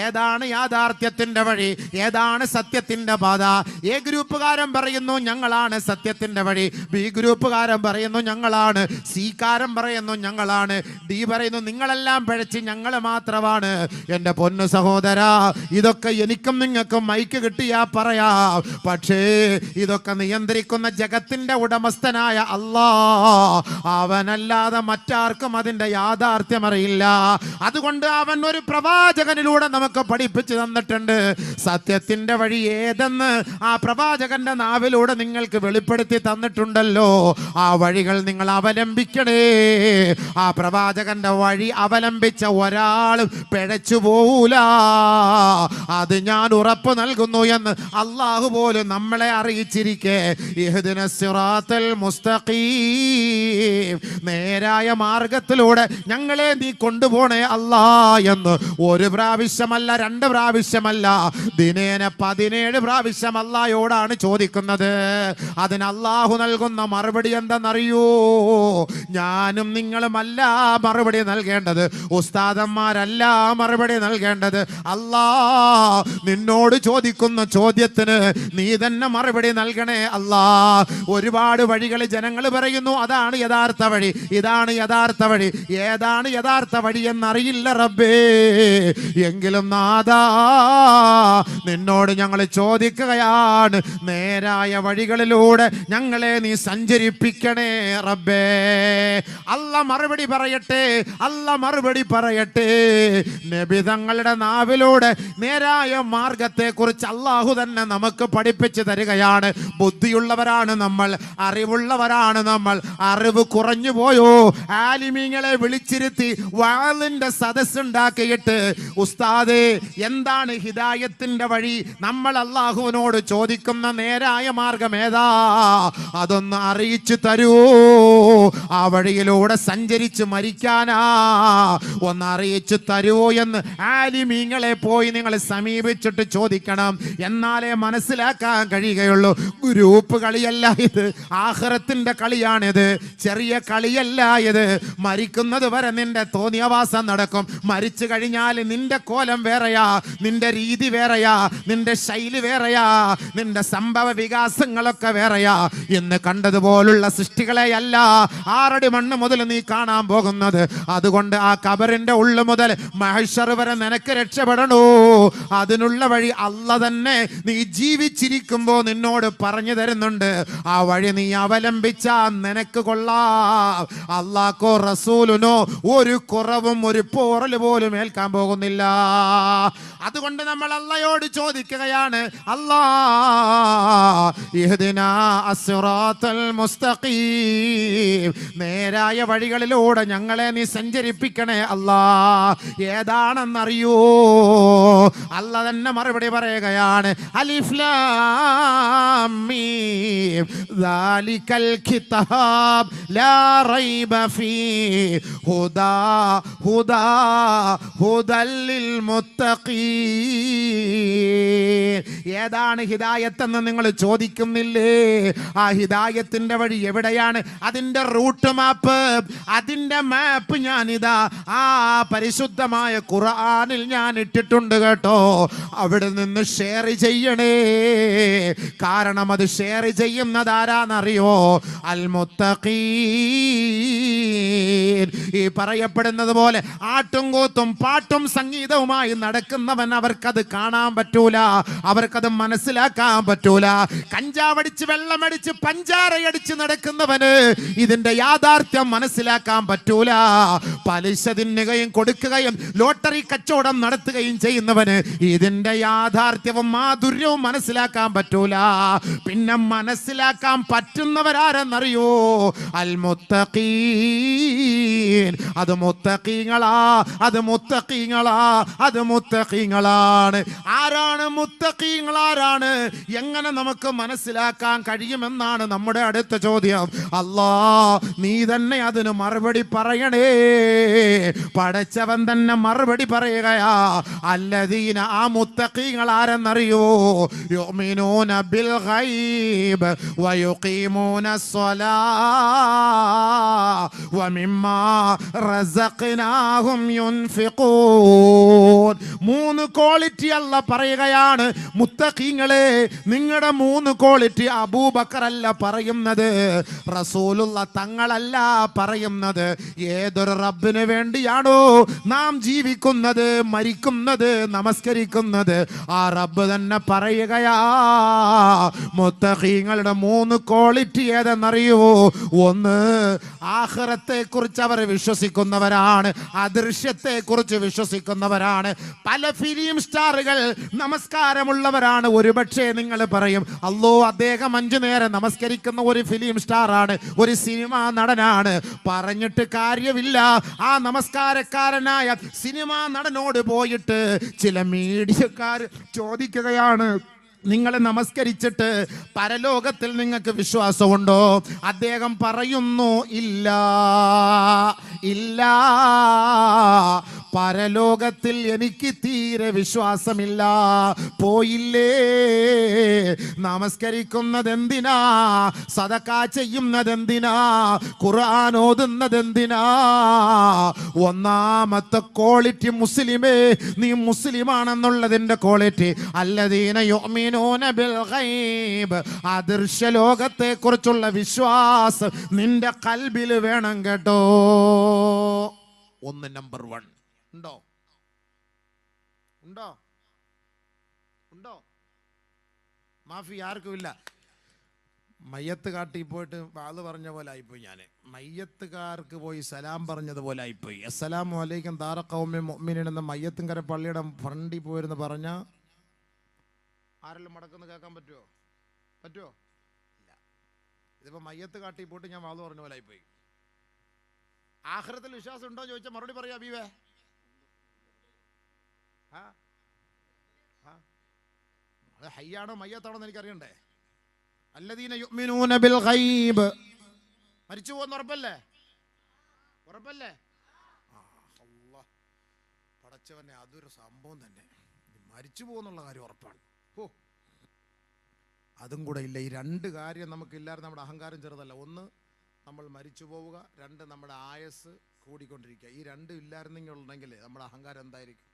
ഏതാണ് യാഥാർത്ഥ്യത്തിന്റെ വഴി? ഏതാണ് സത്യത്തിന്റെ പാത? എ ഗ്രൂപ്പുകാരൻ പറയുന്നു ഞങ്ങളാണ് സത്യത്തിന്റെ വഴി, ബി ഗ്രൂപ്പുകാരൻ പറയുന്നു ഞങ്ങളാണ്, സി കാരൻ പറയുന്നു ഞങ്ങളാണ്, ഡി പറയുന്നു നിങ്ങളെല്ലാം പിഴച്ച് ഞങ്ങൾ മാത്രമാണ്. എൻ്റെ പൊന്നു സഹോദരാ, ഇതൊക്കെ എനിക്കും നിങ്ങൾക്കും മൈക്ക് കിട്ടിയാ പറയാം. പക്ഷേ ഇതൊക്കെ നിയന്ത്രിക്കുന്ന ജഗത്തിന്റെ ഉടമസ്ഥനായ അല്ലാഹ്, അവനല്ലാതെ മറ്റാർക്കും അതിന്റെ യാഥാർത്ഥ്യം അറിയില്ല. അതുകൊണ്ട് അവൻ ഒരു പ്രവാചകനിലൂടെ നമുക്ക് പഠിപ്പിച്ചു തന്നിട്ടുണ്ട്. സത്യത്തിന്റെ വഴി ഏതെന്ന് ആ പ്രവാചകന്റെ നാവിലൂടെ നിങ്ങൾക്ക് വെളിപ്പെടുത്തി തന്നിട്ടുണ്ടല്ലോ. ആ വഴികൾ നിങ്ങൾ അവലംബിക്കണേ. ആ പ്രവാചകന്റെ വഴി അവലംബിച്ച ഒരാളും പിഴച്ചു പോവൂല, അത് ഞാൻ ഉറപ്പ് നൽകുന്നു എന്ന് അള്ളാഹു പോലും നമ്മളെ അറിയിച്ചിരിക്കെ ഇഹ്ദിനസ് സിറാത്തൽ മുസ്തഖീം, നേരായ മാർഗത്തിലൂടെ ഞങ്ങളെ നീ കൊണ്ടുപോണേ അല്ലാ എന്ന് ഒരു പ്രാവശ്യമല്ല, 2 പ്രാവശ്യമല്ല, ദിനേന 17 പ്രാവശ്യം അല്ലാഹയോടാണ് ചോദിക്കുന്നത്. അതിന് അല്ലാഹു നൽകുന്ന മറുപടി എന്തെന്നറിയോ? ഞാനും നിങ്ങളുമല്ല മറുപടി നൽകേണ്ടത്, ഉസ്താദന്മാരല്ല മറുപടി നൽകേണ്ടത്. അല്ലാ നിന്നോട് ചോദിക്കുന്ന ചോദ്യത്തിന് നീ തന്നെ മറുപടി നൽകണേ അല്ലാ. ഒരുപാട് വഴികൾ ജനങ്ങൾ പറയുന്നു അതാണ് യഥാർത്ഥ വഴി, ഇതാണ് യഥാർത്ഥ വഴി. ഏതാണ് യഥാർത്ഥ വഴി എന്നറിയില്ല റബ്ബേ. എങ്കിലും നാദാ നിന്നോട് ഞങ്ങൾ ചോദിക്കുകയാണ്, നേരായ വഴികളിലൂടെ ഞങ്ങളെ നീ സഞ്ചരിപ്പിക്കണേ റബ്ബേ. അല്ല മറുപടി പറയട്ടെ, അല്ല മറുപടി പറയട്ടെ. നബി തങ്ങളുടെ നാവിലൂടെ നേരായ മാർഗത്തെ കുറിച്ച് അല്ലാഹു തന്നെ നമുക്ക് പഠിപ്പിച്ചു തരികയാണ്. ബുദ്ധിയുള്ളവരാണ് നമ്മൾ, അറിവുള്ളവരാണ് നമ്മൾ. അറിവ് കുറഞ്ഞു പോയോ? ആലിമീങ്ങളെ വിളിച്ചിരുത്തി വാളിന്റെ സദസ്സുണ്ടാക്കിയിട്ട് ഉസ്താദേ എന്താണ് ഹിദായത്തിന്റെ വഴി? നമ്മൾ അല്ലാഹുവിനോട് ചോദിക്കുന്ന നേരായ മാർഗം ഏതാ? അതൊന്ന് അറിയിച്ചു തരൂ. ആ വഴിയിലൂടെ സഞ്ചരിച്ച് മരിക്കാനാ, ഒന്ന് അറിയിച്ചു തരുവോ എന്ന് ആലിമീങ്ങളെ പോയി നിങ്ങൾ സമീപിച്ചിട്ട് ചോദിക്കണം. എന്നാലേ മനസ്സിലാക്കാൻ കഴിയുകയുള്ളൂ. ഗ്രൂപ്പ് കളിയല്ല ഇത്, ആഖിറത്തിന്റെ കളിയാണിത്. ചെറിയ കളിയല്ല ഇത്. മരിക്കുന്നത് വരെ നിന്റെ തോന്നിയവാസം നടക്കും. മരിച്ചു കഴിഞ്ഞാൽ നിന്റെ കോലം വേറെയാ, നിന്റെ രീതി വേറെയാ, നിന്റെ ശൈലി വേറെയാ, നിന്റെ സംഭവ വികാസങ്ങളൊക്കെ വേറെയാ. ഇന്ന് കണ്ടതുപോലുള്ള സൃഷ്ടികളെയല്ല 6 അടി മണ്ണ് മുതൽ നീ കാണാൻ പോകുന്നത്. അതുകൊണ്ട് ആ കബറിന്റെ ഉള്ളു മുതൽ മഹ്ശർ വരെ നിനക്ക് രക്ഷപ്പെടണോ? അതിനുള്ള വഴി അല്ല തന്നെ നീ ജീവിച്ചിരിക്കുമ്പോ നിന്നോട് പറഞ്ഞു തരുന്നുണ്ട്. ആ വഴി നീ അവലംബിച്ചാ നിനക്ക് കൊള്ളാം. അല്ലാഹു റസൂലിനോ ഒരു കുറവും ഒരു പോറൽ പോലും ഏൽക്കാൻ പോകുന്നില്ല. അതുകൊണ്ട് നമ്മൾ അള്ളയോട് ചോദിക്കുകയാണ്, അല്ലാ ഇഹ്ദിനാ അസ്സിറാത്തൽ മുസ്തഖീം, നേരായ വഴികളിലൂടെ ഞങ്ങളെ നീ സഞ്ചരിപ്പിക്കണേ അല്ലാ. ഏതാണെന്നറിയോ? അല്ല തന്നെ മറുപടി പറയുകയാണ്, അലിഫ് ലാം മീം ദാലികൽ കിതാബ് ലാ റൈബ ഫീഹി ഹുദാ ഹുദാ ഹുദൽ ലിൽ മുത്തഖീൻ. ഏതാണ് ഹിദായത്ത് എന്ന് നിങ്ങൾ ചോദിക്കുന്നില്ലേ? ആ ഹിദായത്തിന്റെ വഴി എവിടെയാണ്? അതിന്റെ റൂട്ട് മാപ്പ്, അതിന്റെ മാപ്പ് ഞാനിതാ ആ പരിശുദ്ധമായ ഖുർആനിൽ ഞാൻ ഇട്ടിട്ടുണ്ട് കേട്ടോ. അവിടെ നിന്ന് ഷെയർ ചെയ്യണേ. കാരണം അത് ഷെയർ ചെയ്യുന്നത് ആരാന്നറിയോ? അൽ മുത്തഖീൻ. ഈ പറയപ്പെടുന്നത് പോലെ ആട്ടും കൂത്തും പാട്ടും സംഗീതവുമായി നടക്കുന്നവൻ അവർക്കത് കാണാൻ പറ്റൂല, അവർക്കത് മനസ്സിലാക്കാൻ പറ്റൂല. കഞ്ചാവടിച്ച് വെള്ളമടിച്ച് പഞ്ചാരയടിച്ച് നടക്കുന്നവന് ഇതിന്റെ യാഥാർത്ഥ്യം മനസ്സിലാക്കാൻ പറ്റൂല. പലിശ തിന്നുകയും കൊടുക്കുകയും ലോട്ടറി കച്ചവടം നടത്തുകയും ചെയ്യുന്നവന് ഇതിന്റെ യാഥാർത്ഥ്യവും മാധുര്യവും മനസ്സിലാക്കാൻ പറ്റൂല. പിന്നെ മനസ്സിലാക്കാൻ പറ്റുന്നവരാരെന്നറിയോ? അൽ മുത്തഖീൻ. അത് മുത്തഖീങ്ങളാ, അത് മുത്തഖീങ്ങളാ, അത് മുത്തഖീങ്ങളാണ്. ആരാണ് മുത്തഖീങ്ങൾ? ആരാണ്? എങ്ങനെ നമുക്ക് മനസ്സിലാക്കാൻ കഴിയുമെന്നാണ് നമ്മുടെ അടുത്ത ചോദ്യം. അല്ലാ, നീ തന്നെ അതിന് മറുപടി പറയണേ. പടച്ചവൻ തന്നെ മറുപടി പറയുകയാ. അല്ലദീന, ആ മുത്തഖീങ്ങൾ ആരെന്നറിയോ? യുഅ്മിനൂന ബിൽ ഗൈബ് വയുഖീമൂന സ്വലാ വമിമ്മാ റസഖ്നാഹും യുൻഫിഖൂൻ. മൂന്ന് ക്വാളിറ്റി അല്ല പറയുകയാണ്. മുത്തഖീങ്ങളെ, നിങ്ങളുടെ മൂന്ന് ക്വാളിറ്റി അബൂബക്കർ അല്ല പറയുന്നത്, റസൂലുള്ള തങ്ങളല്ല പറയുന്നത്. ഏതൊരു റബ്ബിന് വേണ്ടിയാണോ നാം ജീവിക്കുന്നത്, മരിക്കുന്നത്, നമസ്കരിക്കുന്നത്, ആ റബ്ബ് തന്നെ പറയുകയാ. മുത്തഖീങ്ങളുടെ മൂന്ന് ക്വാളിറ്റി ഏതെന്നറിയോ? ഒന്ന്, ആഖിറത്തെ കുറിച്ച് അവർ വിശ്വസിക്കുന്നവരാണ്, അദൃശ്യത്തെ കുറിച്ച് വിശ്വസിക്കുന്നവരാണ്. പല ഫിലിം സ്റ്റാറുകൾ നമസ്കാരമുള്ളവരാണ്. ഒരുപക്ഷെ നിങ്ങൾ പറയും, അല്ലോ അദ്ദേഹം 5 നേരം നമസ്കരിക്കുന്ന ഒരു ഫിലിം സ്റ്റാറാണ്, ഒരു സിനിമാ നടനാണ്. പറഞ്ഞിട്ട് കാര്യമില്ല. ആ നമസ്കാരക്കാരനായ സിനിമാ നടനോട് പോയിട്ട് ചില മീഡിയക്കാർ ചോദിക്കുകയാണ്, നിങ്ങൾ നമസ്കരിച്ചിട്ട് പരലോകത്തിൽ നിങ്ങൾക്ക് വിശ്വാസമുണ്ടോ? അദ്ദേഹം പറയുന്നു, ഇല്ല ഇല്ല, പരലോകത്തിൽ എനിക്ക് തീരെ വിശ്വാസമില്ല. പോയില്ലേ? നമസ്കരിക്കുന്നത് എന്തിനാ? സദഖ ചെയ്യുന്നത് എന്തിനാ? ഖുർആൻ ഓതുന്നത് എന്തിനാ? ഒന്നാമത്തെ ക്വാളിറ്റി മുസ്ലിമേ, നീ മുസ്ലിമാണെന്നുള്ളതിന്റെ ക്വാളിറ്റി അല്ലദീന യുഅ്മിനൂന ബിൽ ഗൈബ്, അദൃശ്യ ലോകത്തെ കുറിച്ചുള്ള വിശ്വാസം നിന്റെ ഖൽബിൽ വേണം കേട്ടോ. ഒന്ന്, നമ്പർ 1. ഉണ്ടോ? ഉണ്ടോ? ഉണ്ടോ? മാഫി ആർക്കുമില്ല. മയ്യത്ത് കാട്ടി പോയിട്ട് വാള് പറഞ്ഞ പോലെ ആയിപ്പോയി. ഞാൻ മയ്യത്തുകാർക്ക് പോയി സലാം പറഞ്ഞതുപോലെ ആയിപ്പോയി. അസ്സലാമു അലൈക്കും ദാറ ഖൗമി മുഅ്മിനീൻ എന്ന മയ്യത്തുങ്കര പള്ളിയുടെ ഫ്രണ്ടിൽ പോയിരുന്ന് പറഞ്ഞ ആരെല്ലാം മടക്കുന്ന കേൾക്കാൻ പറ്റുമോ? പറ്റുമോ? ഇല്ല. ഇതിപ്പോൾ മയ്യത്ത് കാട്ടി പോയിട്ട് ഞാൻ വാള് പറഞ്ഞ പോലെ ആയിപ്പോയി. ആഖിറത്തിൽ വിശ്വാസം ഉണ്ടോ ചോദിച്ചാൽ മറുപടി പറയാ ബീവേ. അത് ഹയ്യാണോ മയ്യത്താണോ എന്ന് എനിക്കറിയണ്ടേ. അല്ലദീന യുഅ്മിനൂന ബിൽ ഗൈബ്, മരിച്ചു പോകുന്ന ഉറപ്പല്ലേ? ഉറപ്പല്ലേ? അല്ലാഹ് പടച്ചവനെ, അതൊരു സംഭവം തന്നെ. മരിച്ചു പോകുന്നുള്ള കാര്യം ഉറപ്പാണ്. ഓ, അതും കൂടെ ഇല്ല. ഈ 2 കാര്യം നമുക്കില്ലാതെ നമ്മുടെ അഹങ്കാരം ചെറുതല്ല. ഒന്ന്, നമ്മൾ മരിച്ചു പോവുക. 2, നമ്മുടെ ആയസ് കൂടിക്കൊണ്ടിരിക്കുക. ഈ 2 ഇല്ലായിരുന്നെങ്കിൽ നമ്മുടെ അഹങ്കാരം എന്തായിരിക്കും?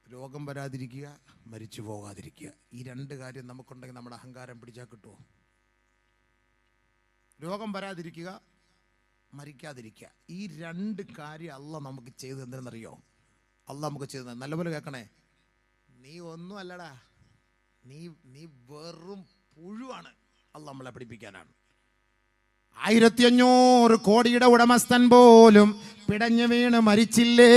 രോഗം വരാതിരിക്കുക, മരിച്ചു പോകാതിരിക്കുക. ഈ 2 കാര്യം നമുക്കുണ്ടെങ്കിൽ നമ്മുടെ അഹങ്കാരം പിടിച്ചാൽ കിട്ടുമോ? രോഗം വരാതിരിക്കുക, മരിക്കാതിരിക്കുക. ഈ 2 കാര്യം അള്ളാഹ് നമുക്ക് ചെയ്ത് എന്തെന്നറിയോ? അള്ളാഹ് നമുക്ക് ചെയ്ത്, നല്ലപോലെ കേൾക്കണേ, നീ ഒന്നും അല്ലടാ, നീ വെറും പുഴുവാണ്. അള്ളാഹ് നമ്മളെ പഠിപ്പിക്കാനാണ്. 1500 കോടിയുടെ ഉടമസ്ഥൻ പോലും പിടഞ്ഞു വീണ് മരിച്ചില്ലേ?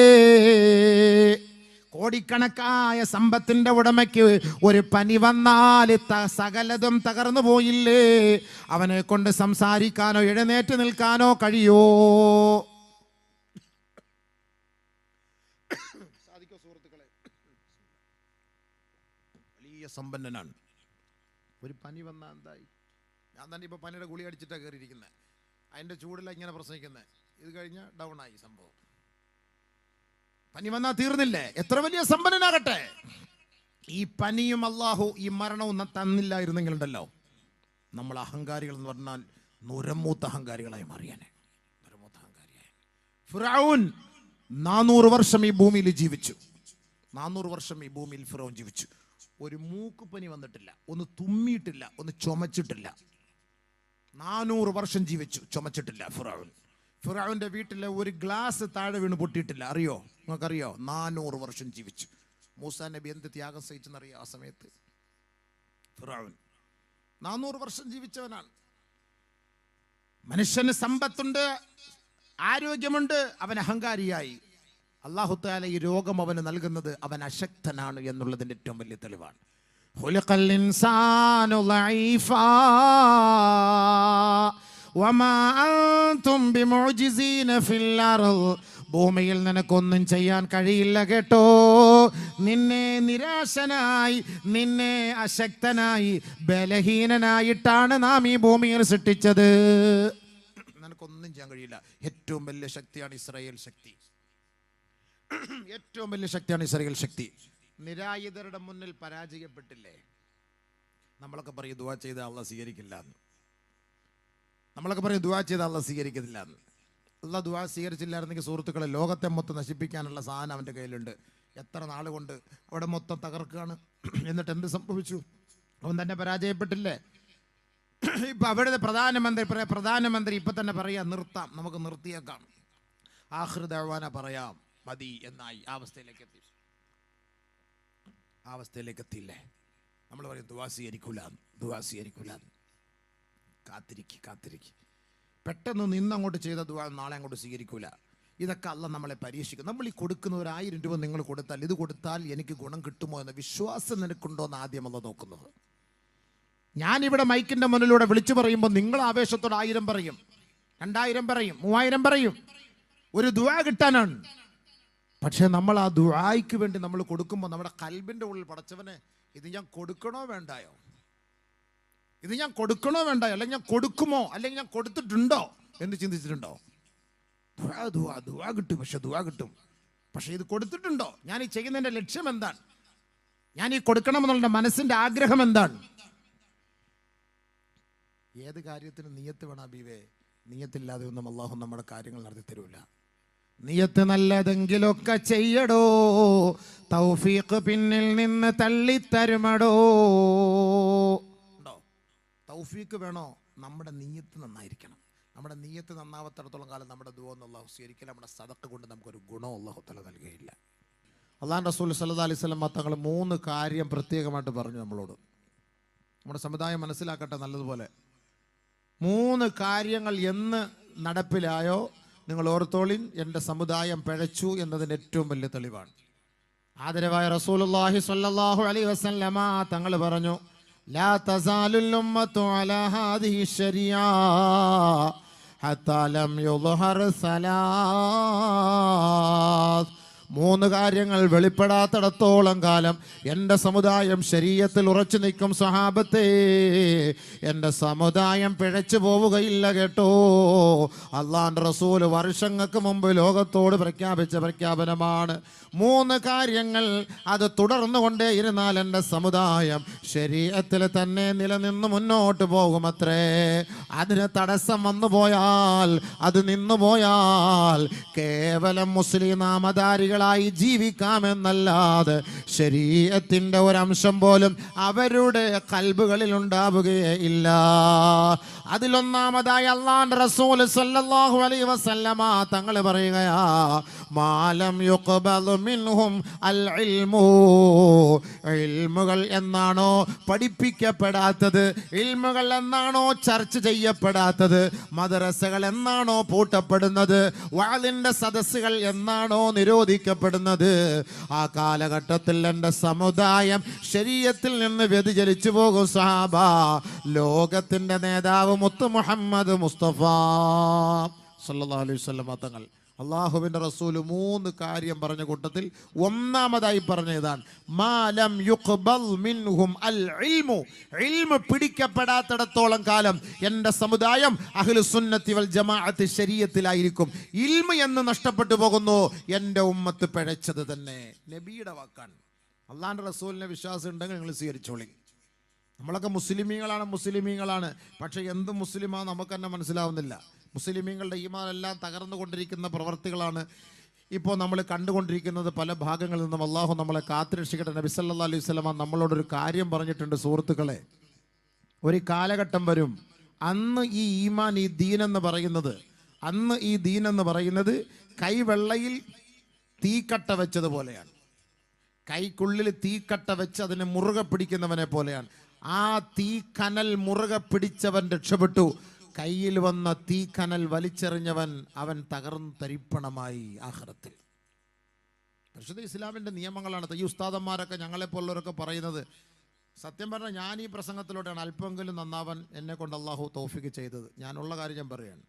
കോടിക്കണക്കായ സമ്പത്തിന്റെ ഉടമയ്ക്ക് ഒരു പനി വന്നാൽ സകലതും തകർന്നു പോയില്ലേ? അവനെ കൊണ്ട് സംസാരിക്കാനോ എഴുന്നേറ്റ് നിൽക്കാനോ കഴിയോ? സാധിക്കോ സുഹൃത്തുക്കളെ? വലിയ സമ്പന്നനാണ്. ഒരു പനി വന്നാൽ എന്തായി? ഞാൻ തന്നെ ഇപ്പൊ പനിയുടെ ഗുളി അടിച്ചിട്ടാണ് കയറിയിരിക്കുന്നത്. അതിന്റെ ചൂടിലാണ് ഇങ്ങനെ പ്രസംഗിക്കുന്നത്. ഇത് കഴിഞ്ഞ ഡൗൺ ആയി സംഭവം. പനി വന്നാൽ തീർന്നില്ലേ? എത്ര വലിയ സമ്പന്നനാകട്ടെ, ഈ പനിയും അള്ളാഹു ഈ മരണവും തന്നില്ലായിരുന്നെങ്കിലുണ്ടല്ലോ, നമ്മൾ അഹങ്കാരികൾ എന്ന് പറഞ്ഞാൽ നുരമൂത്ത അഹങ്കാരികളായി മാറിയാനെ. നുരമൂത്ത അഹങ്കാരിയായ ഫിറഔൻ 400 വർഷം ഈ ഭൂമിയിൽ ജീവിച്ചു. 400 വർഷം ഈ ഭൂമിയിൽ ഫിറഔൻ ജീവിച്ചു. ഒരു മൂക്കുപനി വന്നിട്ടില്ല, ഒന്ന് തുമ്മിയിട്ടില്ല, ഒന്ന് ചുമച്ചിട്ടില്ല. 400 വർഷം ജീവിച്ചു, ചുമച്ചിട്ടില്ല ഫിറഔൻ. ഫിറഔന്റെ വീട്ടിലെ ഒരു ഗ്ലാസ് താഴെ വീണ് പൊട്ടിയിട്ടില്ല. അറിയോ? നിങ്ങൾക്കറിയോ? 400 വർഷം ജീവിച്ചു. മൂസാ നബി എന്ത് ത്യാഗം സഹിച്ചെന്നറിയോ? ആ സമയത്ത് ഫിറഔൻ 400 വർഷം ജീവിച്ചവനാണ്. മനുഷ്യന് സമ്പത്തുണ്ട്, ആരോഗ്യമുണ്ട്, അവൻ അഹങ്കാരിയായി. അല്ലാഹു തആല ഈ രോഗം അവന് നൽകുന്നത് അവൻ അശക്തനാണ് എന്നുള്ളതിന്റെ ഏറ്റവും വലിയ തെളിവാണ്. ഖുലിഖൽ ഇൻസാനു ലഈഫാ വമാ അൻതും ബിമുഅ്ജിസീന ഫിൽ അർള്. ഭൂമിയിൽ നിനക്കൊന്നും ചെയ്യാൻ കഴിയില്ല കേട്ടോ. നിന്നെ നിരാശനായി, നിന്നെ അശക്തനായി, ബലഹീനനായിട്ടാണ് നാം ഈ ഭൂമിയിൽ സൃഷ്ടിച്ചത്. നിനക്കൊന്നും ചെയ്യാൻ കഴിയില്ല. ഏറ്റവും വലിയ ശക്തിയാണ് ഇസ്രായേൽ ശക്തി. ഏറ്റവും വലിയ ശക്തിയാണ് ഇസ്രായേൽ ശക്തി. നിരായുധരുടെ മുന്നിൽ പരാജയപ്പെട്ടില്ലേ? നമ്മളൊക്കെ പറയും ദുആ ചെയ്ത അള്ളാഹ് സ്വീകരിക്കില്ല എന്ന്. നമ്മളൊക്കെ പറയും ദുആ ചെയ്ത അള്ളാഹ് സ്വീകരിക്കുന്നില്ല എന്ന്. അള്ളാഹ് ദുആ സ്വീകരിച്ചില്ലായിരുന്നെങ്കിൽ സുഹൃത്തുക്കളെ, ലോകത്തെ മൊത്തം നശിപ്പിക്കാനുള്ള സാധനം അവൻ്റെ കയ്യിലുണ്ട്. എത്ര നാൾ കൊണ്ട് അവിടെ മൊത്തം തകർക്കുകയാണ്. എന്നിട്ട് എന്ത് സംഭവിച്ചു? അവൻ തന്നെ പരാജയപ്പെട്ടില്ലേ? ഇപ്പൊ അവിടുത്തെ പ്രധാനമന്ത്രി ഇപ്പൊ തന്നെ പറയാ നിർത്താം, നമുക്ക് നിർത്തിയേക്കാം, ആഖിർ ദഅ്വാന പറയാം, മതി എന്നായി. ആ അവസ്ഥയിലേക്ക് എത്തിയില്ലേ? നമ്മൾ പറയും ദുആ സ്വീകരിക്കൂല, ദുആ സ്വീകരിക്കൂല. കാത്തിരിക്ക്. പെട്ടെന്ന് നിന്നങ്ങോട്ട് ചെയ്ത ദുആ നാളെ അങ്ങോട്ട് സ്വീകരിക്കൂല. ഇതൊക്കെ അള്ളാഹ് നമ്മളെ പരീക്ഷിക്കും. നമ്മൾ ഈ കൊടുക്കുന്ന 1000 രൂപ നിങ്ങൾ കൊടുത്താൽ, ഇത് കൊടുത്താൽ എനിക്ക് ഗുണം കിട്ടുമോ എന്ന വിശ്വാസം നിനക്കുണ്ടോ എന്ന് ആദ്യം അള്ളാഹ് നോക്കുന്നത്. ഞാനിവിടെ മൈക്കിന്റെ മുന്നിലൂടെ വിളിച്ചു പറയുമ്പോൾ നിങ്ങൾ ആവേശത്തോടെ 1000 പറയും, 2000 പറയും, 3000 പറയും. ഒരു ദുആ കിട്ടാനാണ്. പക്ഷെ നമ്മൾ ആ ദുആയ്ക്ക് വേണ്ടി നമ്മൾ കൊടുക്കുമ്പോൾ നമ്മുടെ കൽബിന്റെ ഉള്ളിൽ, പടച്ചവനെ ഇത് ഞാൻ കൊടുക്കണോ വേണ്ടായോ, ഇത് ഞാൻ കൊടുക്കണോ വേണ്ടായോ, അല്ലെങ്കിൽ ഞാൻ കൊടുക്കുമോ, അല്ലെങ്കിൽ ഞാൻ കൊടുത്തിട്ടുണ്ടോ എന്ന് ചിന്തിച്ചിട്ടുണ്ടോ? ദുആ കിട്ടും, ദുആ കിട്ടും. പക്ഷെ ഇത് കൊടുത്തിട്ടുണ്ടോ? ഞാൻ ഈ ചെയ്യുന്നതിന്റെ ലക്ഷ്യം എന്താണ്? ഞാൻ ഈ കൊടുക്കണമെന്നുള്ള മനസ്സിന്റെ ആഗ്രഹം എന്താണ്? ഏത് കാര്യത്തിന് നിയത്ത് വേണം ഹബീബേ? നിയത്തില്ലാതെ ഒന്നും അല്ലാഹു നമ്മുടെ കാര്യങ്ങൾ നടത്തി തരൂല. നിയത്ത് നല്ലതെങ്കിലൊക്കെ ചെയ്യടോ, തൗഫീഖ് പിന്നിൽ നിന്ന് തള്ളിത്തരുമടോ. ഉണ്ടോ? തൗഫീഖ് വേണോ? നമ്മുടെ നിയത്ത് നന്നായിരിക്കണം. നമ്മുടെ നിയത്ത് നന്നാവാത്തിടത്തോളം കാലം നമ്മുടെ ദുആ അല്ലാഹു സ്വീകരിക്കില്ല. നമ്മുടെ സദഖ കൊണ്ട് നമുക്കൊരു ഗുണം അല്ലാഹു തആല നൽകുകയില്ല. അല്ലാഹുവിന്റെ റസൂൽ സല്ലല്ലാഹു അലൈഹി വസല്ലം തങ്ങൾ 3 കാര്യം പ്രത്യേകമായിട്ട് പറഞ്ഞു നമ്മളോട്. നമ്മുടെ സമുദായം മനസ്സിലാക്കട്ടെ നല്ലതുപോലെ. 3 കാര്യങ്ങൾ എന്ന് നടപ്പിലായോ നിങ്ങൾ ഓർത്തോളിൻ, എൻ്റെ സമുദായം പിഴച്ചു എന്നതിൻ്റെ ഏറ്റവും വലിയ തെളിവാണ്. ആദരവായ റസൂലുള്ളാഹി സ്വല്ലല്ലാഹു അലൈഹി വസല്ലമ തങ്ങൾ പറഞ്ഞു, ലാ തസാലുൽ ഉമ്മത്തു അലാ ഹാദിഹി ശരിയ ഹത്താ ലം യുദ്ഹർ സലാസ്. 3 കാര്യങ്ങൾ വെളിപ്പെടാത്തിടത്തോളം കാലം എൻ്റെ സമുദായം ശരീഅത്തിൽ ഉറച്ചു നിൽക്കും സ്വഹാബത്തേ. എൻ്റെ സമുദായം പിഴച്ചു പോവുകയില്ല കേട്ടോ. അല്ലാഹുവിൻ്റെ റസൂൽ വർഷങ്ങൾക്ക് മുമ്പ് ലോകത്തോട് പ്രഖ്യാപിച്ച പ്രഖ്യാപനമാണ്. 3 കാര്യങ്ങൾ അത് തുടർന്നു കൊണ്ടേ ഇരുന്നാൽ എൻ്റെ സമുദായം ശരീഅത്തിൽ തന്നെ നിലനിന്ന് മുന്നോട്ട് പോകുമത്രേ. അതിന് തടസ്സം വന്നു പോയാൽ, അത് നിന്നു പോയാൽ കേവലം മുസ്ലിം നാമധാരികളായി ജീവിക്കാമെന്നല്ലാതെ ശരീഅത്തിന്റെ ഒരംശം പോലും അവരുടെ ഖൽബുകളിൽ ഉണ്ടാവുകയേ ഇല്ല. അതിലൊന്നാമതായി അല്ലാഹുവിന്റെ റസൂൽ സല്ലല്ലാഹു അലൈഹി വസല്ലമ തങ്ങൾ പറയുകയാ, മാലം യുഖ്ബലു മിൻഹും അൽ ഇൽമു. ഇൽമുകൾ എന്നാണോ പഠിപ്പിക്കപ്പെടാത്തത്, ഇൽമുകൾ എന്നാണോ ചർച്ച ചെയ്യപ്പെടാത്തത്, മദ്രസകൾ എന്നാണോ പൂട്ടപ്പെടുന്നത്, വഅലിന്റെ സദസ്സുകൾ എന്നാണോ നിരോധിക്കപ്പെടുന്നത്, ആ കാലഘട്ടത്തിൽ എൻ്റെ സമുദായം ശരീഅത്തിൽ നിന്ന് വ്യതിചലിച്ചു പോകും സഹാബ. ലോകത്തിന്റെ നേതാവ് മുത്ത് മുഹമ്മദ് മുസ്തഫ സല്ലല്ലാഹു അലൈഹി വസല്ലം തങ്ങൾ അള്ളാഹുവിന്റെ റസൂല് 3 കാര്യം പറഞ്ഞ കൂട്ടത്തിൽ ഒന്നാമതായി പറഞ്ഞതാണ് മാലം യുഖ്ബൽ മിൻഹും അൽ ഇൽമു. ഇൽമു പിടിക്കപ്പെടാത്തിടത്തോളം കാലം എൻ്റെ സമുദായം അഹ്ലു സുന്നത്തി വൽ ജമാഅത്ത് ശരീഅത്തിലായിരിക്കും. ഇൽമു എന്ന് നഷ്ടപ്പെട്ടു പോകുന്നു, എൻ്റെ ഉമ്മത്ത് പിഴച്ചത് തന്നെ. നബിയുടെ വാക്കാണ്. അള്ളാഹിന്റെ റസൂലിനെ വിശ്വാസം ഉണ്ടെങ്കിൽ നിങ്ങൾ സ്വീകരിച്ചോളി. നമ്മളൊക്കെ മുസ്ലിമീങ്ങളാണ്. പക്ഷെ എന്ത് മുസ്ലിമാ നമുക്ക് തന്നെ മനസ്സിലാവുന്നില്ല. മുസ്ലിമീങ്ങളുടെ ഈമാനെല്ലാം തകർന്നുകൊണ്ടിരിക്കുന്ന പ്രവർത്തികളാണ് ഇപ്പോൾ നമ്മൾ കണ്ടുകൊണ്ടിരിക്കുന്നത് പല ഭാഗങ്ങളിൽ നിന്നും. അള്ളാഹു നമ്മളെ കാത്തുരക്ഷിക്കട്ടെ. നബി സല്ലല്ലാഹു അലൈഹി വസല്ലം നമ്മളോടൊരു കാര്യം പറഞ്ഞിട്ടുണ്ട് സുഹൃത്തുക്കളെ. ഒരു കാലഘട്ടം വരും, അന്ന് ഈ ഈമാൻ, ഈ ദീനെന്ന് പറയുന്നത് കൈവെള്ളയിൽ തീക്കട്ട വെച്ചതുപോലെയാണ്. കൈക്കുള്ളിൽ തീക്കട്ട വെച്ച് അതിനെ മുറുകെ പിടിക്കുന്നവനെ പോലെയാണ്. ആ തീക്കനൽ മുറുകെ പിടിച്ചവൻ രക്ഷപ്പെട്ടു. കയ്യിൽ വന്ന തീക്കനൽ വലിച്ചെറിഞ്ഞവൻ അവൻ തകർന്ന് തരിപ്പണമായി ആഖിറത്തിൽ. പരിശുദ്ധ ഇസ്ലാമിൻ്റെ നിയമങ്ങളാണ്. ഈ ഉസ്താദന്മാരൊക്കെ ഞങ്ങളെപ്പോലുള്ളവരൊക്കെ പറയുന്നത്. സത്യം പറഞ്ഞാൽ ഞാൻ ഈ പ്രസംഗത്തിലൂടെയാണ് അല്പമെങ്കിലും നന്നാവാൻ എന്നെ കൊണ്ട് അള്ളാഹു തൗഫീഖ് ചെയ്തത്. ഞാനുള്ള കാര്യം ഞാൻ പറയുകയാണ്.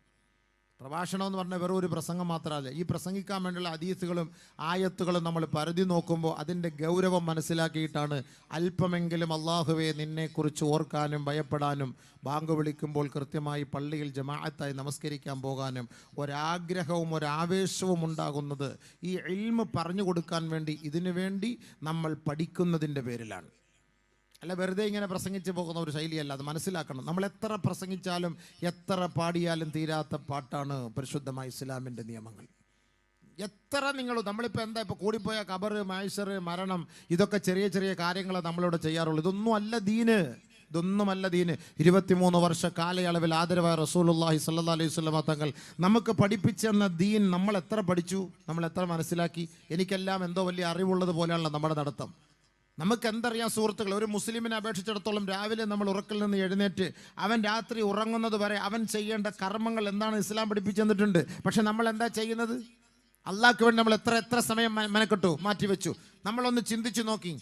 പ്രഭാഷണം എന്ന് പറഞ്ഞാൽ വെറും ഒരു പ്രസംഗം മാത്രമല്ല. ഈ പ്രസംഗിക്കാൻ വേണ്ടിയുള്ള ഹദീസുകളും ആയത്തുകളും നമ്മൾ പരിധി നോക്കുമ്പോൾ അതിൻ്റെ ഗൗരവം മനസ്സിലാക്കിയിട്ടാണ് അല്പമെങ്കിലും അള്ളാഹുവെ നിന്നെക്കുറിച്ച് ഓർക്കാനും ഭയപ്പെടാനും ബാങ്ക് വിളിക്കുമ്പോൾ കൃത്യമായി പള്ളിയിൽ ജമാഅത്തായി നമസ്കരിക്കാൻ പോകാനും ഒരാഗ്രഹവും ഒരാവേശവും ഉണ്ടാകുന്നത് ഈ ഇൽമ് പറഞ്ഞു കൊടുക്കാൻ വേണ്ടി, ഇതിനു വേണ്ടി നമ്മൾ പഠിക്കുന്നതിൻ്റെ പേരിലാണ്. അല്ല വെറുതെ ഇങ്ങനെ പ്രസംഗിച്ച് പോകുന്ന ഒരു ശൈലിയല്ല. അത് മനസ്സിലാക്കണം. നമ്മൾ എത്ര പ്രസംഗിച്ചാലും എത്ര പാടിയാലും തീരാത്ത പാട്ടാണ് പരിശുദ്ധമായ ഇസ്ലാമിൻ്റെ നിയമങ്ങൾ. എത്ര നമ്മളിപ്പോൾ എന്താ ഇപ്പോൾ കൂടിപ്പോയ ഖബർ, മഹ്ശർ, മരണം, ഇതൊക്കെ ചെറിയ ചെറിയ കാര്യങ്ങൾ നമ്മളിവിടെ ചെയ്യാറുള്ളൂ. ഇതൊന്നുമല്ല ദീന്. 23 വർഷ കാലയളവിൽ ആദരവായ റസൂലുള്ളാഹി സ്വല്ലല്ലാഹു അലൈഹി വസല്ലം തങ്ങൾ നമുക്ക് പഠിപ്പിച്ചെന്ന ദീൻ നമ്മൾ എത്ര പഠിച്ചു, നമ്മൾ എത്ര മനസ്സിലാക്കി? എനിക്കെല്ലാം എന്തോ വലിയ അറിവുള്ളത് പോലെയാണല്ലോ നമ്മുടെ നടത്തം. നമുക്ക് എന്തറിയാം സുഹൃത്തുക്കൾ? ഒരു മുസ്ലിമിനെ അപേക്ഷിച്ചിടത്തോളം രാവിലെ നമ്മൾ ഉറക്കിൽ നിന്ന് എഴുന്നേറ്റ് അവൻ രാത്രി ഉറങ്ങുന്നത് വരെ അവൻ ചെയ്യേണ്ട കർമ്മങ്ങൾ എന്താണ് ഇസ്ലാം പഠിപ്പിച്ചു തന്നിട്ടുണ്ട്. പക്ഷെ നമ്മൾ എന്താ ചെയ്യുന്നത്? അള്ളാഹ്ക്ക് വേണ്ടി നമ്മൾ എത്ര സമയം മെനക്കെട്ടു മാറ്റിവെച്ചു? നമ്മളൊന്ന് ചിന്തിച്ചു നോക്കി.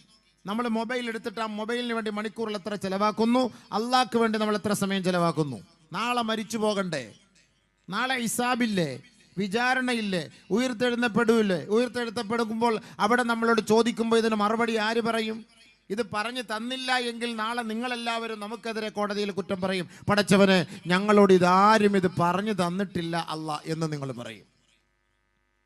നമ്മൾ മൊബൈൽ എടുത്തിട്ട് ആ മൊബൈലിന് വേണ്ടി മണിക്കൂറിൽ എത്ര ചിലവാക്കുന്നു? അള്ളാഹ്ക്ക് വേണ്ടി നമ്മൾ എത്ര സമയം ചിലവാക്കുന്നു? നാളെ മരിച്ചു പോകണ്ടേ? നാളെ ഹിസാബില്ലേ? വിചാരണയില്ലേ? ഉയർത്തെഴുന്നപ്പെടുമ്പോൾ അവിടെ നമ്മളോട് ചോദിക്കുമ്പോൾ ഇതിന് മറുപടി ആര് പറയും? ഇത് പറഞ്ഞു തന്നില്ല എങ്കിൽ നാളെ നിങ്ങളെല്ലാവരും നമുക്കെതിരെ കോടതിയിൽ കുറ്റം പറയും. പടച്ചവനെ, ഞങ്ങളോട് ഇതാരും ഇത് പറഞ്ഞു തന്നിട്ടില്ല അല്ലാ എന്ന് നിങ്ങൾ പറയും.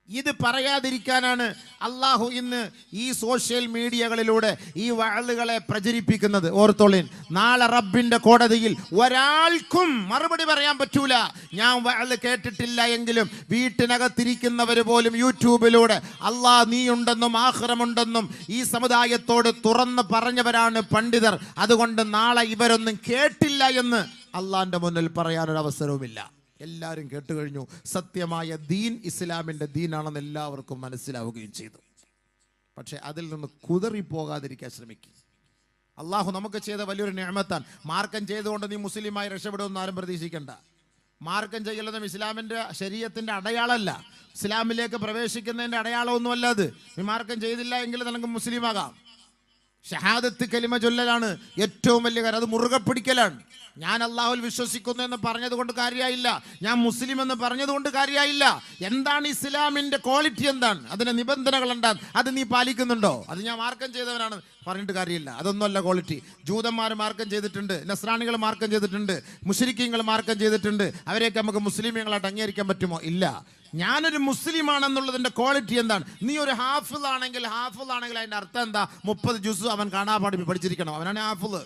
ഇത് പറയാതിരിക്കാനാണ് അള്ളാഹു ഇന്ന് ഈ സോഷ്യൽ മീഡിയകളിലൂടെ ഈ വഅലുകളെ പ്രചരിപ്പിക്കുന്നത്. ഓർത്തോളിൻ, നാളെ റബ്ബിന്റെ കോടതിയിൽ ഒരാൾക്കും മറുപടി പറയാൻ പറ്റൂല. ഞാൻ വഅല് കേട്ടിട്ടില്ല എങ്കിലും വീട്ടിനകത്തിരിക്കുന്നവർ പോലും യൂട്യൂബിലൂടെ അള്ളാഹ് നീയുണ്ടെന്നും ആഖിറമുണ്ടെന്നും ഈ സമുദായത്തോട് തുറന്ന് പറഞ്ഞവരാണ് പണ്ഡിതർ. അതുകൊണ്ട് നാളെ ഇവരൊന്നും കേട്ടില്ല എന്ന് അള്ളാഹിന്റെ മുന്നിൽ പറയാനൊരവസരവുമില്ല. എല്ലാവരും കേട്ടുകഴിഞ്ഞു. സത്യമായ ദീൻ ഇസ്ലാമിൻ്റെ ദീനാണെന്ന് എല്ലാവർക്കും മനസ്സിലാവുകയും ചെയ്തു. പക്ഷെ അതിൽ നിന്ന് കുതറിപ്പോകാതിരിക്കാൻ ശ്രമിക്കും. അള്ളാഹു നമുക്ക് ചെയ്ത വലിയൊരു നിഅമത്താണ്. മാർക്കം ചെയ്തുകൊണ്ട് നീ മുസ്ലിമായി രക്ഷപ്പെടുമെന്ന് ആരും പ്രതീക്ഷിക്കേണ്ട. മാർക്കം ചെയ്യലതും ഇസ്ലാമിൻ്റെ ശരീഅത്തിൻ്റെ അടയാളമല്ല, ഇസ്ലാമിലേക്ക് പ്രവേശിക്കുന്നതിൻ്റെ അടയാളമൊന്നുമല്ല അത്. നീ മാർക്കം ചെയ്തില്ല എങ്കിൽ നിനക്ക് മുസ്ലിമാകാം. ഷഹാദത്ത് കലിമ ചൊല്ലലാണ് ഏറ്റവും വലിയ കാര്യം. അത് മുറുകെ പിടിക്കലാണ്. ഞാൻ അള്ളാഹുൽ വിശ്വസിക്കുന്നു എന്ന് പറഞ്ഞതുകൊണ്ട് കാര്യമായില്ല, ഞാൻ മുസ്ലിം എന്ന് പറഞ്ഞതുകൊണ്ട് കാര്യമായില്ല. എന്താണ് ഇസ്ലാമിൻ്റെ ക്വാളിറ്റി? എന്താണ് അതിൻ്റെ നിബന്ധനകൾ? എന്താണ് അത് നീ പാലിക്കുന്നുണ്ടോ? അത് ഞാൻ മാർക്കം ചെയ്തവനാണ് പറഞ്ഞിട്ട് കാര്യമില്ല. അതൊന്നുമല്ല ക്വാളിറ്റി. ജൂതന്മാർ മാർക്കം ചെയ്തിട്ടുണ്ട്, നസ്രാണികൾ മാർക്കം ചെയ്തിട്ടുണ്ട്, മുശ്രിക്കീങ്ങൾ മാർക്കം ചെയ്തിട്ടുണ്ട്. അവരെയൊക്കെ നമുക്ക് മുസ്ലിമീങ്ങളായിട്ട് അംഗീകരിക്കാൻ പറ്റുമോ? ഇല്ല. ഞാനൊരു മുസ്ലിമാണെന്നുള്ളതിൻ്റെ ക്വാളിറ്റി എന്താണ്? നീ ഒരു ഹാഫിള് ആണെങ്കിൽ അതിൻ്റെ അർത്ഥം എന്താ? 30 ജുസ് അവൻ കാണാപാടി പഠിച്ചിരിക്കണം, അവനാണ് ഹാഫിള്.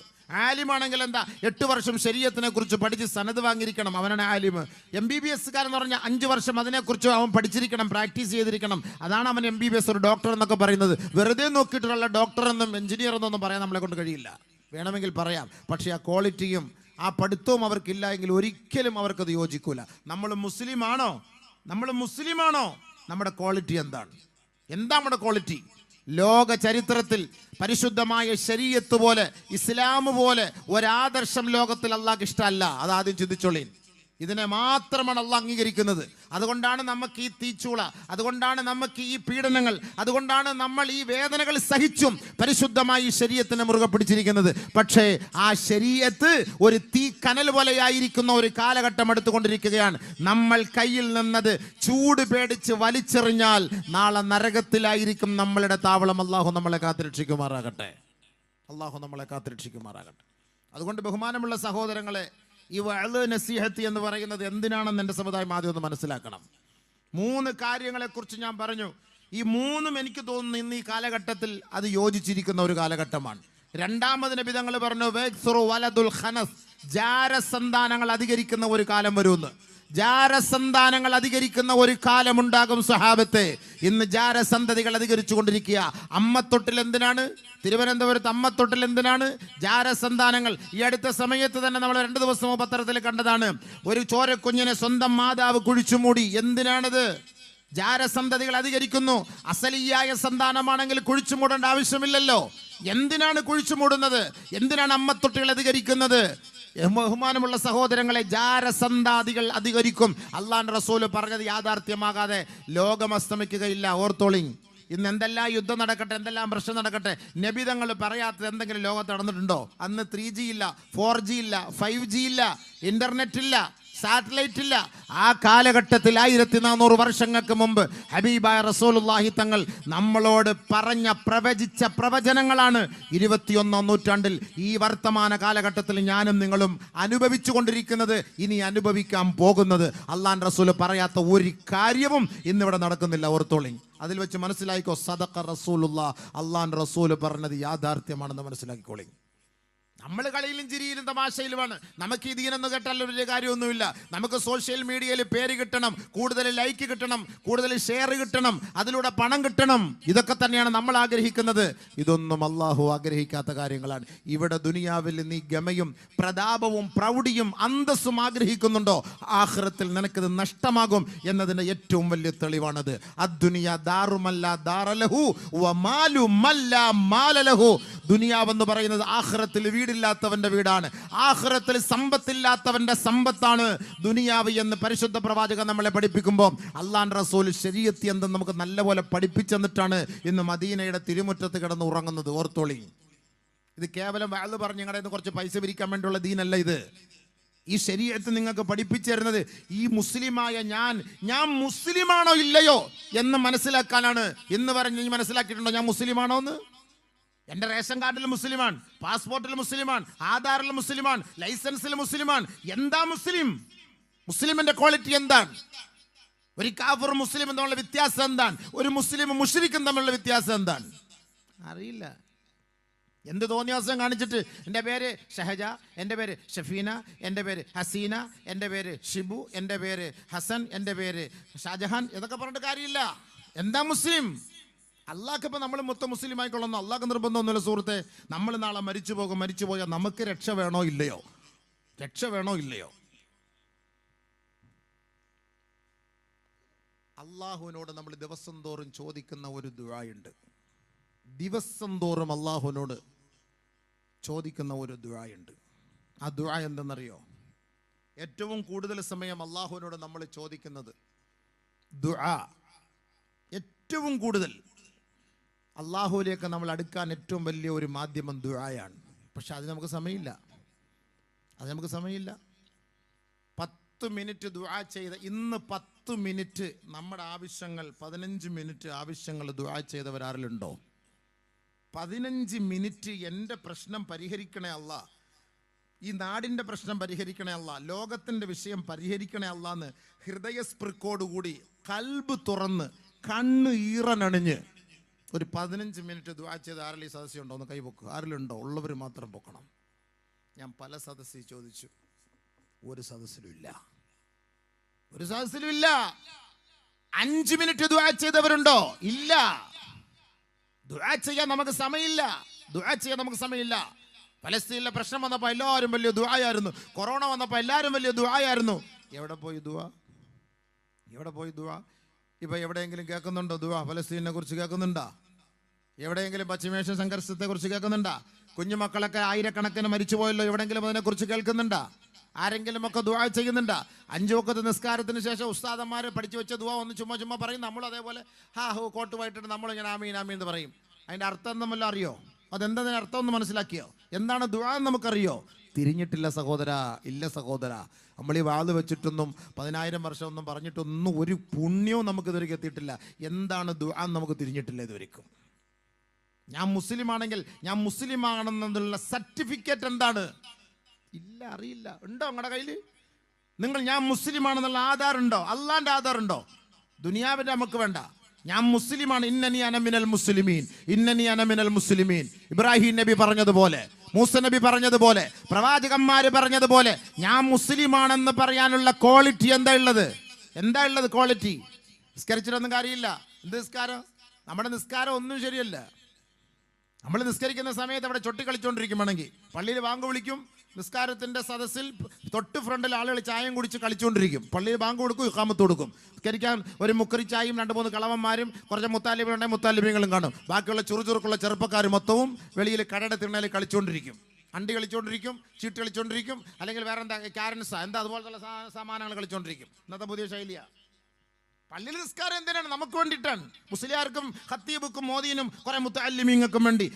ആലിമാണെങ്കിൽ എന്താ? 8 വർഷം ശരീഅത്തിനെ കുറിച്ച് പഠിച്ച് സനത് വാങ്ങിയിരിക്കണം, അവനാണ് ആലിമ്. MBBS കാരെന്ന് പറഞ്ഞാൽ 5 വർഷം അതിനെക്കുറിച്ച് അവൻ പഠിച്ചിരിക്കണം, പ്രാക്ടീസ് ചെയ്തിരിക്കണം, അതാണ് അവൻ MBBS, ഒരു ഡോക്ടർ എന്നൊക്കെ പറയുന്നത്. വെറുതെ നോക്കിയിട്ടുള്ള ഡോക്ടർ എന്നും എഞ്ചിനീയർ എന്നൊന്നും പറയാൻ നമ്മളെ കൊണ്ട് കഴിയില്ല. വേണമെങ്കിൽ പറയാം, പക്ഷേ ആ ക്വാളിറ്റിയും ആ പഠിത്തവും അവർക്കില്ല എങ്കിൽ ഒരിക്കലും അവർക്കത് യോജിക്കൂല. നമ്മൾ മുസ്ലിമാണോ? നമ്മുടെ ക്വാളിറ്റി എന്താണ്? എന്താ നമ്മുടെ ക്വാളിറ്റി? ലോക ചരിത്രത്തിൽ പരിശുദ്ധമായ ശരീഅത്ത് പോലെ, ഇസ്ലാം പോലെ ഒരാദർശം ലോകത്തിൽ അള്ളാഹ്ക്ക് ഇഷ്ടമല്ല. അതാദ്യം ചിന്തിച്ചോളീൻ. ഇതിനെ മാത്രമാണ് അള്ളാഹ് അംഗീകരിക്കുന്നത്. അതുകൊണ്ടാണ് നമുക്ക് ഈ തീച്ചൂള, അതുകൊണ്ടാണ് നമുക്ക് ഈ പീഡനങ്ങൾ, അതുകൊണ്ടാണ് നമ്മൾ ഈ വേദനകൾ സഹിച്ചും പരിശുദ്ധമായി ശരീഅത്തിനെ മുറുകെ പിടിച്ചിരിക്കുന്നത്. പക്ഷേ ആ ശരീഅത്ത് ഒരു തീ കനൽ പോലെയായിരിക്കുന്ന ഒരു കാലഘട്ടം എടുത്തുകൊണ്ടിരിക്കുകയാണ്. നമ്മൾ കയ്യിൽ നിന്നത് ചൂട് പേടിച്ച് വലിച്ചെറിഞ്ഞാൽ നാളെ നരകത്തിലായിരിക്കും നമ്മളുടെ താവളം. അള്ളാഹു നമ്മളെ കാത്തുരക്ഷിക്കുമാറാകട്ടെ. അതുകൊണ്ട് ബഹുമാനമുള്ള സഹോദരങ്ങളെ, ഈ വഅ്ള് നസീഹത്ത് എന്ന് പറയുന്നത് എന്തിനാണെന്ന് എൻ്റെ സമുദായം ആദ്യം ഒന്ന് മനസ്സിലാക്കണം. 3 കാര്യങ്ങളെക്കുറിച്ച് ഞാൻ പറഞ്ഞു. ഈ 3ഉം എനിക്ക് തോന്നുന്നു ഇന്ന് ഈ കാലഘട്ടത്തിൽ അത് യോജിച്ചിരിക്കുന്ന ഒരു കാലഘട്ടമാണ്. രണ്ടാമത് നബി തങ്ങൾ പറഞ്ഞു, വയക്സുറു വലദുൽ ഖനസ്, ജാരസന്താനങ്ങൾ അധികരിക്കുന്ന ഒരു കാലം വരുമെന്ന്. ജാരസന്താനങ്ങൾ അധികരിക്കുന്ന ഒരു കാലമുണ്ടാകും സഹാബത്തെ. ഇന്ന് ജാരസന്തതികൾ അധികരിച്ചു കൊണ്ടിരിക്കുക. അമ്മത്തൊട്ടിൽ എന്തിനാണ്? തിരുവനന്തപുരത്ത് അമ്മത്തൊട്ടിൽ എന്തിനാണ്? ജാരസന്താനങ്ങൾ. ഈ അടുത്ത സമയത്ത് തന്നെ നമ്മൾ 2 ദിവസം പത്രത്തിൽ കണ്ടതാണ്. ഒരു ചോരക്കുഞ്ഞിനെ സ്വന്തം മാതാവ് കുഴിച്ചുമൂടി. എന്തിനാണത്? ജാരസന്തതികൾ അധികരിക്കുന്നു. അസലിയായ സന്താനമാണെങ്കിൽ കുഴിച്ചുമൂടേണ്ട ആവശ്യമില്ലല്ലോ. എന്തിനാണ് കുഴിച്ചുമൂടുന്നത്? എന്തിനാണ് അമ്മത്തൊട്ടികൾ അധികരിക്കുന്നത്? ബഹുമാനമുള്ള സഹോദരങ്ങളെ, ജാരസന്താദികൾ അധികരിക്കും. അള്ളാഹുവിന്റെ റസൂൽ പറഞ്ഞത് യാഥാർത്ഥ്യമാകാതെ ലോകം അസ്തമിക്കുകയില്ല. ഓർത്തോളിങ്. ഇന്ന് എന്തെല്ലാം യുദ്ധം നടക്കട്ടെ, എന്തെല്ലാം പ്രശ്നം നടക്കട്ടെ, നബി തങ്ങൾ പറയാത്തത് എന്തെങ്കിലും ലോകത്ത് നടന്നിട്ടുണ്ടോ? അന്ന് 3G ഇല്ല, 4G ഇല്ല, 5G ഇല്ല, ഇന്റർനെറ്റ് ഇല്ല, സാറ്റലൈറ്റ് ഇല്ല. ആ കാലഘട്ടത്തിൽ 1400 വർഷങ്ങൾക്ക് മുമ്പ് ഹബീബായ റസൂലുള്ളാഹി തങ്ങൾ നമ്മളോട് പ്രവചിച്ച പ്രവചനങ്ങളാണ് 21ാം നൂറ്റാണ്ടിൽ ഈ വർത്തമാന കാലഘട്ടത്തിൽ ഞാനും നിങ്ങളും അനുഭവിച്ചു കൊണ്ടിരിക്കുന്നത്, ഇനി അനുഭവിക്കാൻ പോകുന്നത്. അള്ളാഹുവിന്റെ റസൂൽ പറയാത്ത ഒരു കാര്യവും ഇന്നിവിടെ നടക്കുന്നില്ല. ഓർത്തോളിങ്. അതിൽ വെച്ച് മനസ്സിലാക്കിക്കോ, സദഖ റസൂലുള്ളാഹ്, അള്ളാഹുവിന്റെ റസൂൽ പറഞ്ഞത് യാഥാർത്ഥ്യമാണെന്ന് മനസ്സിലാക്കിക്കോളി. നമ്മൾ കളിയിലും ചിരിയിലും തമാശയിലുമാണ്. നമുക്ക് ഈ ദീനെന്ന് കേട്ടാൽ ഒരു കാര്യമൊന്നുമില്ല. നമുക്ക് സോഷ്യൽ മീഡിയയിൽ പേര് കിട്ടണം, കൂടുതൽ ലൈക്ക് കിട്ടണം, കൂടുതൽ ഷെയർ കിട്ടണം, അതിലൂടെ പണം കിട്ടണം. ഇതൊക്കെ തന്നെയാണ് നമ്മൾ ആഗ്രഹിക്കുന്നത്. ഇതൊന്നും അള്ളാഹു ആഗ്രഹിക്കാത്ത കാര്യങ്ങളാണ്. ഇവിടെ ദുനിയാവിൽ നീ ഗമയും പ്രതാപവും പ്രൗഢിയും അന്തസ്സും ആഗ്രഹിക്കുന്നുണ്ടോ? ആഖിറത്തിൽ നിനക്കിത് നഷ്ടമാകും എന്നതിന്റെ ഏറ്റവും വലിയ തെളിവാണത്. അദ്ദുനിയ ദാറുമല്ല ദാറലഹു വമാലു മല്ല മാലലഹു. ദുനിയാവെന്ന് പറയുന്നത് ആഖിറത്തിൽ വീടില്ലാത്തവന്റെ വീടാണ്, ആഖിറത്തിൽ സമ്പത്തില്ലാത്തവന്റെ സമ്പത്താണ് ദുനിയാവ് എന്ന് പരിശുദ്ധ പ്രവാചകൻ നമ്മളെ പഠിപ്പിക്കുമ്പോൾ അള്ളാഹുവിന്റെ റസൂൽ ശരീഅത്ത് എന്തെന്ന് നമുക്ക് നല്ലപോലെ പഠിപ്പിച്ചെന്നിട്ടാണ് ഇന്ന് മദീനയുടെ തിരുമുറ്റത്ത് കിടന്ന് ഉറങ്ങുന്നത്. ഓർത്തോളി. ഇത് കേവലം വഅ്ള് പറഞ്ഞ് നിങ്ങളുടെ കുറച്ച് പൈസ പിരിക്കാൻ വേണ്ടിയുള്ള ദീനല്ല ഇത്. ഈ ശരീഅത്ത് നിങ്ങൾക്ക് പഠിപ്പിച്ചു തരുന്നത് ഈ മുസ്ലിമായ ഞാൻ മുസ്ലിമാണോ ഇല്ലയോ എന്ന് മനസ്സിലാക്കാനാണ്. എന്ന് പറഞ്ഞ് നീ മനസ്സിലാക്കിയിട്ടുണ്ടോ ഞാൻ മുസ്ലിമാണോ എന്ന്? എൻ്റെ റേഷൻ കാർഡിൽ മുസ്ലിമാണ്, പാസ്പോർട്ടിൽ മുസ്ലിമാണ്, ആധാറിൽ മുസ്ലിമാണ്, ലൈസൻസിൽ മുസ്ലിമാണ്. എന്താ മുസ്ലിം? മുസ്ലിമിന്റെ ക്വാളിറ്റി എന്താണ്? ഒരു കാഫിർ മുസ്ലിം തമ്മിലുള്ള വ്യത്യാസം എന്താണ്? ഒരു മുസ്ലിം മുശ്രിക്കും തമ്മിലുള്ള വ്യത്യാസം എന്താണ്? അറിയില്ല. എന്ത് തോന്നിയാസം കാണിച്ചിട്ട് എൻ്റെ പേര് ഷഹജ, എൻ്റെ പേര് ഷഫീന, എൻ്റെ പേര് ഹസീന, എൻ്റെ പേര് ഷിബു, എൻ്റെ പേര് ഹസൻ, എൻ്റെ പേര് ഷാജഹാൻ, ഇതൊക്കെ പറഞ്ഞിട്ട് കാര്യമില്ല. എന്താ മുസ്ലിം? അള്ളാഹ്ക്ക് ഇപ്പം നമ്മൾ മൊത്തം മുസ്ലിം ആയിക്കൊള്ളുന്നു. അള്ളാഹ്ക്ക് നിർബന്ധമൊന്നുമില്ല സുഹൃത്തെ. നമ്മൾ നാളെ മരിച്ചു പോയാൽ നമുക്ക് രക്ഷ വേണോ ഇല്ലയോ? അള്ളാഹുവിനോട് നമ്മൾ ദിവസം തോറും ചോദിക്കുന്ന ഒരു ദുആയുണ്ട്. ദിവസം തോറും അള്ളാഹുവിനോട് ചോദിക്കുന്ന ഒരു ദുആയുണ്ട്. ആ ദുആ എന്തെന്നറിയോ? ഏറ്റവും കൂടുതൽ സമയം അള്ളാഹുവിനോട് നമ്മൾ ചോദിക്കുന്നത് ദുആ, ഏറ്റവും കൂടുതൽ അള്ളാഹുവിലേക്ക് നമ്മൾ അടുക്കാൻ ഏറ്റവും വലിയ ഒരു മാധ്യമം ദുആയാണ്. പക്ഷെ അതിന് നമുക്ക് സമയമില്ല. 10 മിനിറ്റ് ദുആ ചെയ്ത ഇന്ന് 10 മിനിറ്റ് നമ്മുടെ ആവശ്യങ്ങൾ, 15 മിനിറ്റ് ആവശ്യങ്ങൾ ദുആ ചെയ്തവരാരിലുണ്ടോ? 15 മിനിറ്റ് എൻ്റെ പ്രശ്നം പരിഹരിക്കണേ അല്ലാ, ഈ നാടിൻ്റെ പ്രശ്നം പരിഹരിക്കണേ അല്ലാ, ലോകത്തിൻ്റെ വിഷയം പരിഹരിക്കണേ അല്ലാന്ന് ഹൃദയസ്പൃക്കോടുകൂടി കൽബ് തുറന്ന് കണ്ണ് ഈറനണിഞ്ഞ് ഒരു 15 മിനിറ്റ് ദുആ ചെയ്ത് ആരെങ്കിലും ഈ സദസ്സുണ്ടോ? ഒന്ന് കൈപൊക്കുക. ആരിലുണ്ടോ? ഉള്ളവർ മാത്രം പൊക്കണം. ഞാൻ പല സദസ്സിൽ ചോദിച്ചു, ഒരു സദസ്സിലും ഇല്ല. 5 മിനിറ്റ് ദുആ ചെയ്തവരുണ്ടോ? ഇല്ല. ദുആ ചെയ്യാൻ നമുക്ക് സമയമില്ല. പലസ്തീനിലെ പ്രശ്നം വന്നപ്പോൾ എല്ലാവരും വലിയ ദുആയായിരുന്നു. കൊറോണ വന്നപ്പോൾ എല്ലാവരും വലിയ ദുആയായിരുന്നു. എവിടെ പോയി ദുആ? എവിടെ പോയി ദുആ? ഇപ്പൊ എവിടെയെങ്കിലും കേൾക്കുന്നുണ്ടോ ദുആ? പലസ്തീനെ കുറിച്ച് കേൾക്കുന്നുണ്ടോ? എവിടെയെങ്കിലും പശ്ചിമേഷ്യൻ സംഘർഷത്തെ കുറിച്ച് കേൾക്കുന്നുണ്ടോ? കുഞ്ഞുമക്കളൊക്കെ ആയിരക്കണക്കിന് മരിച്ചു പോയല്ലോ, എവിടെയെങ്കിലും അതിനെക്കുറിച്ച് കേൾക്കുന്നുണ്ടോ? ആരെങ്കിലും ഒക്കെ ദുആ ചെയ്യുന്നുണ്ടോ? 5 വഖത്ത് നിസ്കാരത്തിന് ശേഷം ഉസ്താദന്മാരെ പഠിച്ചു വെച്ച ദുആ ഒന്ന് ചുമ്മാ പറയും. നമ്മൾ അതേപോലെ കോട്ട് പോയിട്ടിട്ട് നമ്മളിങ്ങനെ ആമീൻ ആമീൻ എന്ന് പറയും. അതിൻ്റെ അർത്ഥം നമ്മളെല്ലാം അറിയോ? അതെന്താ അർത്ഥം ഒന്ന് മനസ്സിലാക്കിയോ? എന്താണ് ദുആ എന്ന് നമുക്കറിയോ? തിരിഞ്ഞിട്ടില്ല സഹോദര, ഇല്ല സഹോദര. നമ്മൾ ഈ വാത് വെച്ചിട്ടൊന്നും 10,000 വർഷം ഒന്നും പറഞ്ഞിട്ടൊന്നും ഒരു പുണ്യവും നമുക്ക് ഇതുവരെ എത്തിയിട്ടില്ല. എന്താണ് ദുആ എന്ന് നമുക്ക് തിരിഞ്ഞിട്ടില്ല ഇതുവരെക്കും. ഞാൻ മുസ്ലിം ആണെങ്കിൽ ഞാൻ മുസ്ലിം ആണെന്നുള്ള സർട്ടിഫിക്കറ്റ് എന്താണ്? ഇല്ല, അറിയില്ല. ഉണ്ടോ നിങ്ങളുടെ കയ്യിൽ? നിങ്ങൾ ഞാൻ മുസ്ലിം ആണെന്നുള്ള ആധാർ ഉണ്ടോ? അള്ളാന്റെ ആധാർ ഉണ്ടോ? ദുനിയാവിന്റെ നമുക്ക് വേണ്ട. ഞാൻ മുസ്ലിമാണ്. ഇന്നനി അന മിനൽ മുസ്ലിമീൻ, ഇന്നനി അന മിനൽ മുസ്ലിമീൻ. ഇബ്രാഹിം നബി പറഞ്ഞതുപോലെ, മൂസ നബി പറഞ്ഞതുപോലെ, പ്രവാചകന്മാര് പറഞ്ഞതുപോലെ ഞാൻ മുസ്ലിമാണെന്ന് പറയാനുള്ള ക്വാളിറ്റി എന്താ ഉള്ളത്? എന്താ ഉള്ളത് ക്വാളിറ്റി? നിസ്കരിച്ചിട്ടൊന്നും കാര്യമില്ല. എന്ത് നിസ്കാരം? നമ്മുടെ നിസ്കാരം ഒന്നും ശരിയല്ല. നമ്മൾ നിസ്കരിക്കുന്ന സമയത്ത് അവിടെ ചൊട്ടി കളിച്ചുകൊണ്ടിരിക്കും. വേണമെങ്കിൽ പള്ളിയിൽ ബാങ്ക് വിളിക്കും, നിസ്കാരത്തിന്റെ സദസ്സിൽ തൊട്ട് ഫ്രണ്ടിൽ ആളുകൾ ചായം കുടിച്ച് കളിച്ചുകൊണ്ടിരിക്കും. പള്ളിയിൽ ബാങ്ക് കൊടുക്കും, ഇഖാമത്ത് കൊടുക്കും. നിസ്കരിക്കാൻ ഒരു മുക്കറി ചായയും 2-3 കളവന്മാരും കുറച്ച് മുത്താലിബികളുണ്ടെങ്കിൽ മുത്താലിബികളും കാണും. ബാക്കിയുള്ള ചുറുചുറുക്കുള്ള ചെറുപ്പക്കാർ മൊത്തവും വെളിയിൽ കടയുടെ തിണ്ണയിൽ കളിച്ചുകൊണ്ടിരിക്കും. അണ്ടി കളിച്ചുകൊണ്ടിരിക്കും, ചീട്ട് കളിച്ചുകൊണ്ടിരിക്കും, അല്ലെങ്കിൽ വേറെ എന്താ ക്യാരൻസാ എന്താ അതുപോലത്തെ സാമാനങ്ങൾ കളിച്ചുകൊണ്ടിരിക്കും. ഇന്നത്തെ പുതിയ ശൈലിയാ. പള്ളിയിൽ നിസ്കാരം എന്തിനാണ്? നമുക്ക് വേണ്ടിയിട്ടാണ്. മുസ്ലിയാർക്കും ഖത്തീബുക്കും മോദീനും കുറെ മുത്തഅല്ലിമീങ്ങൾക്കും വേണ്ടി.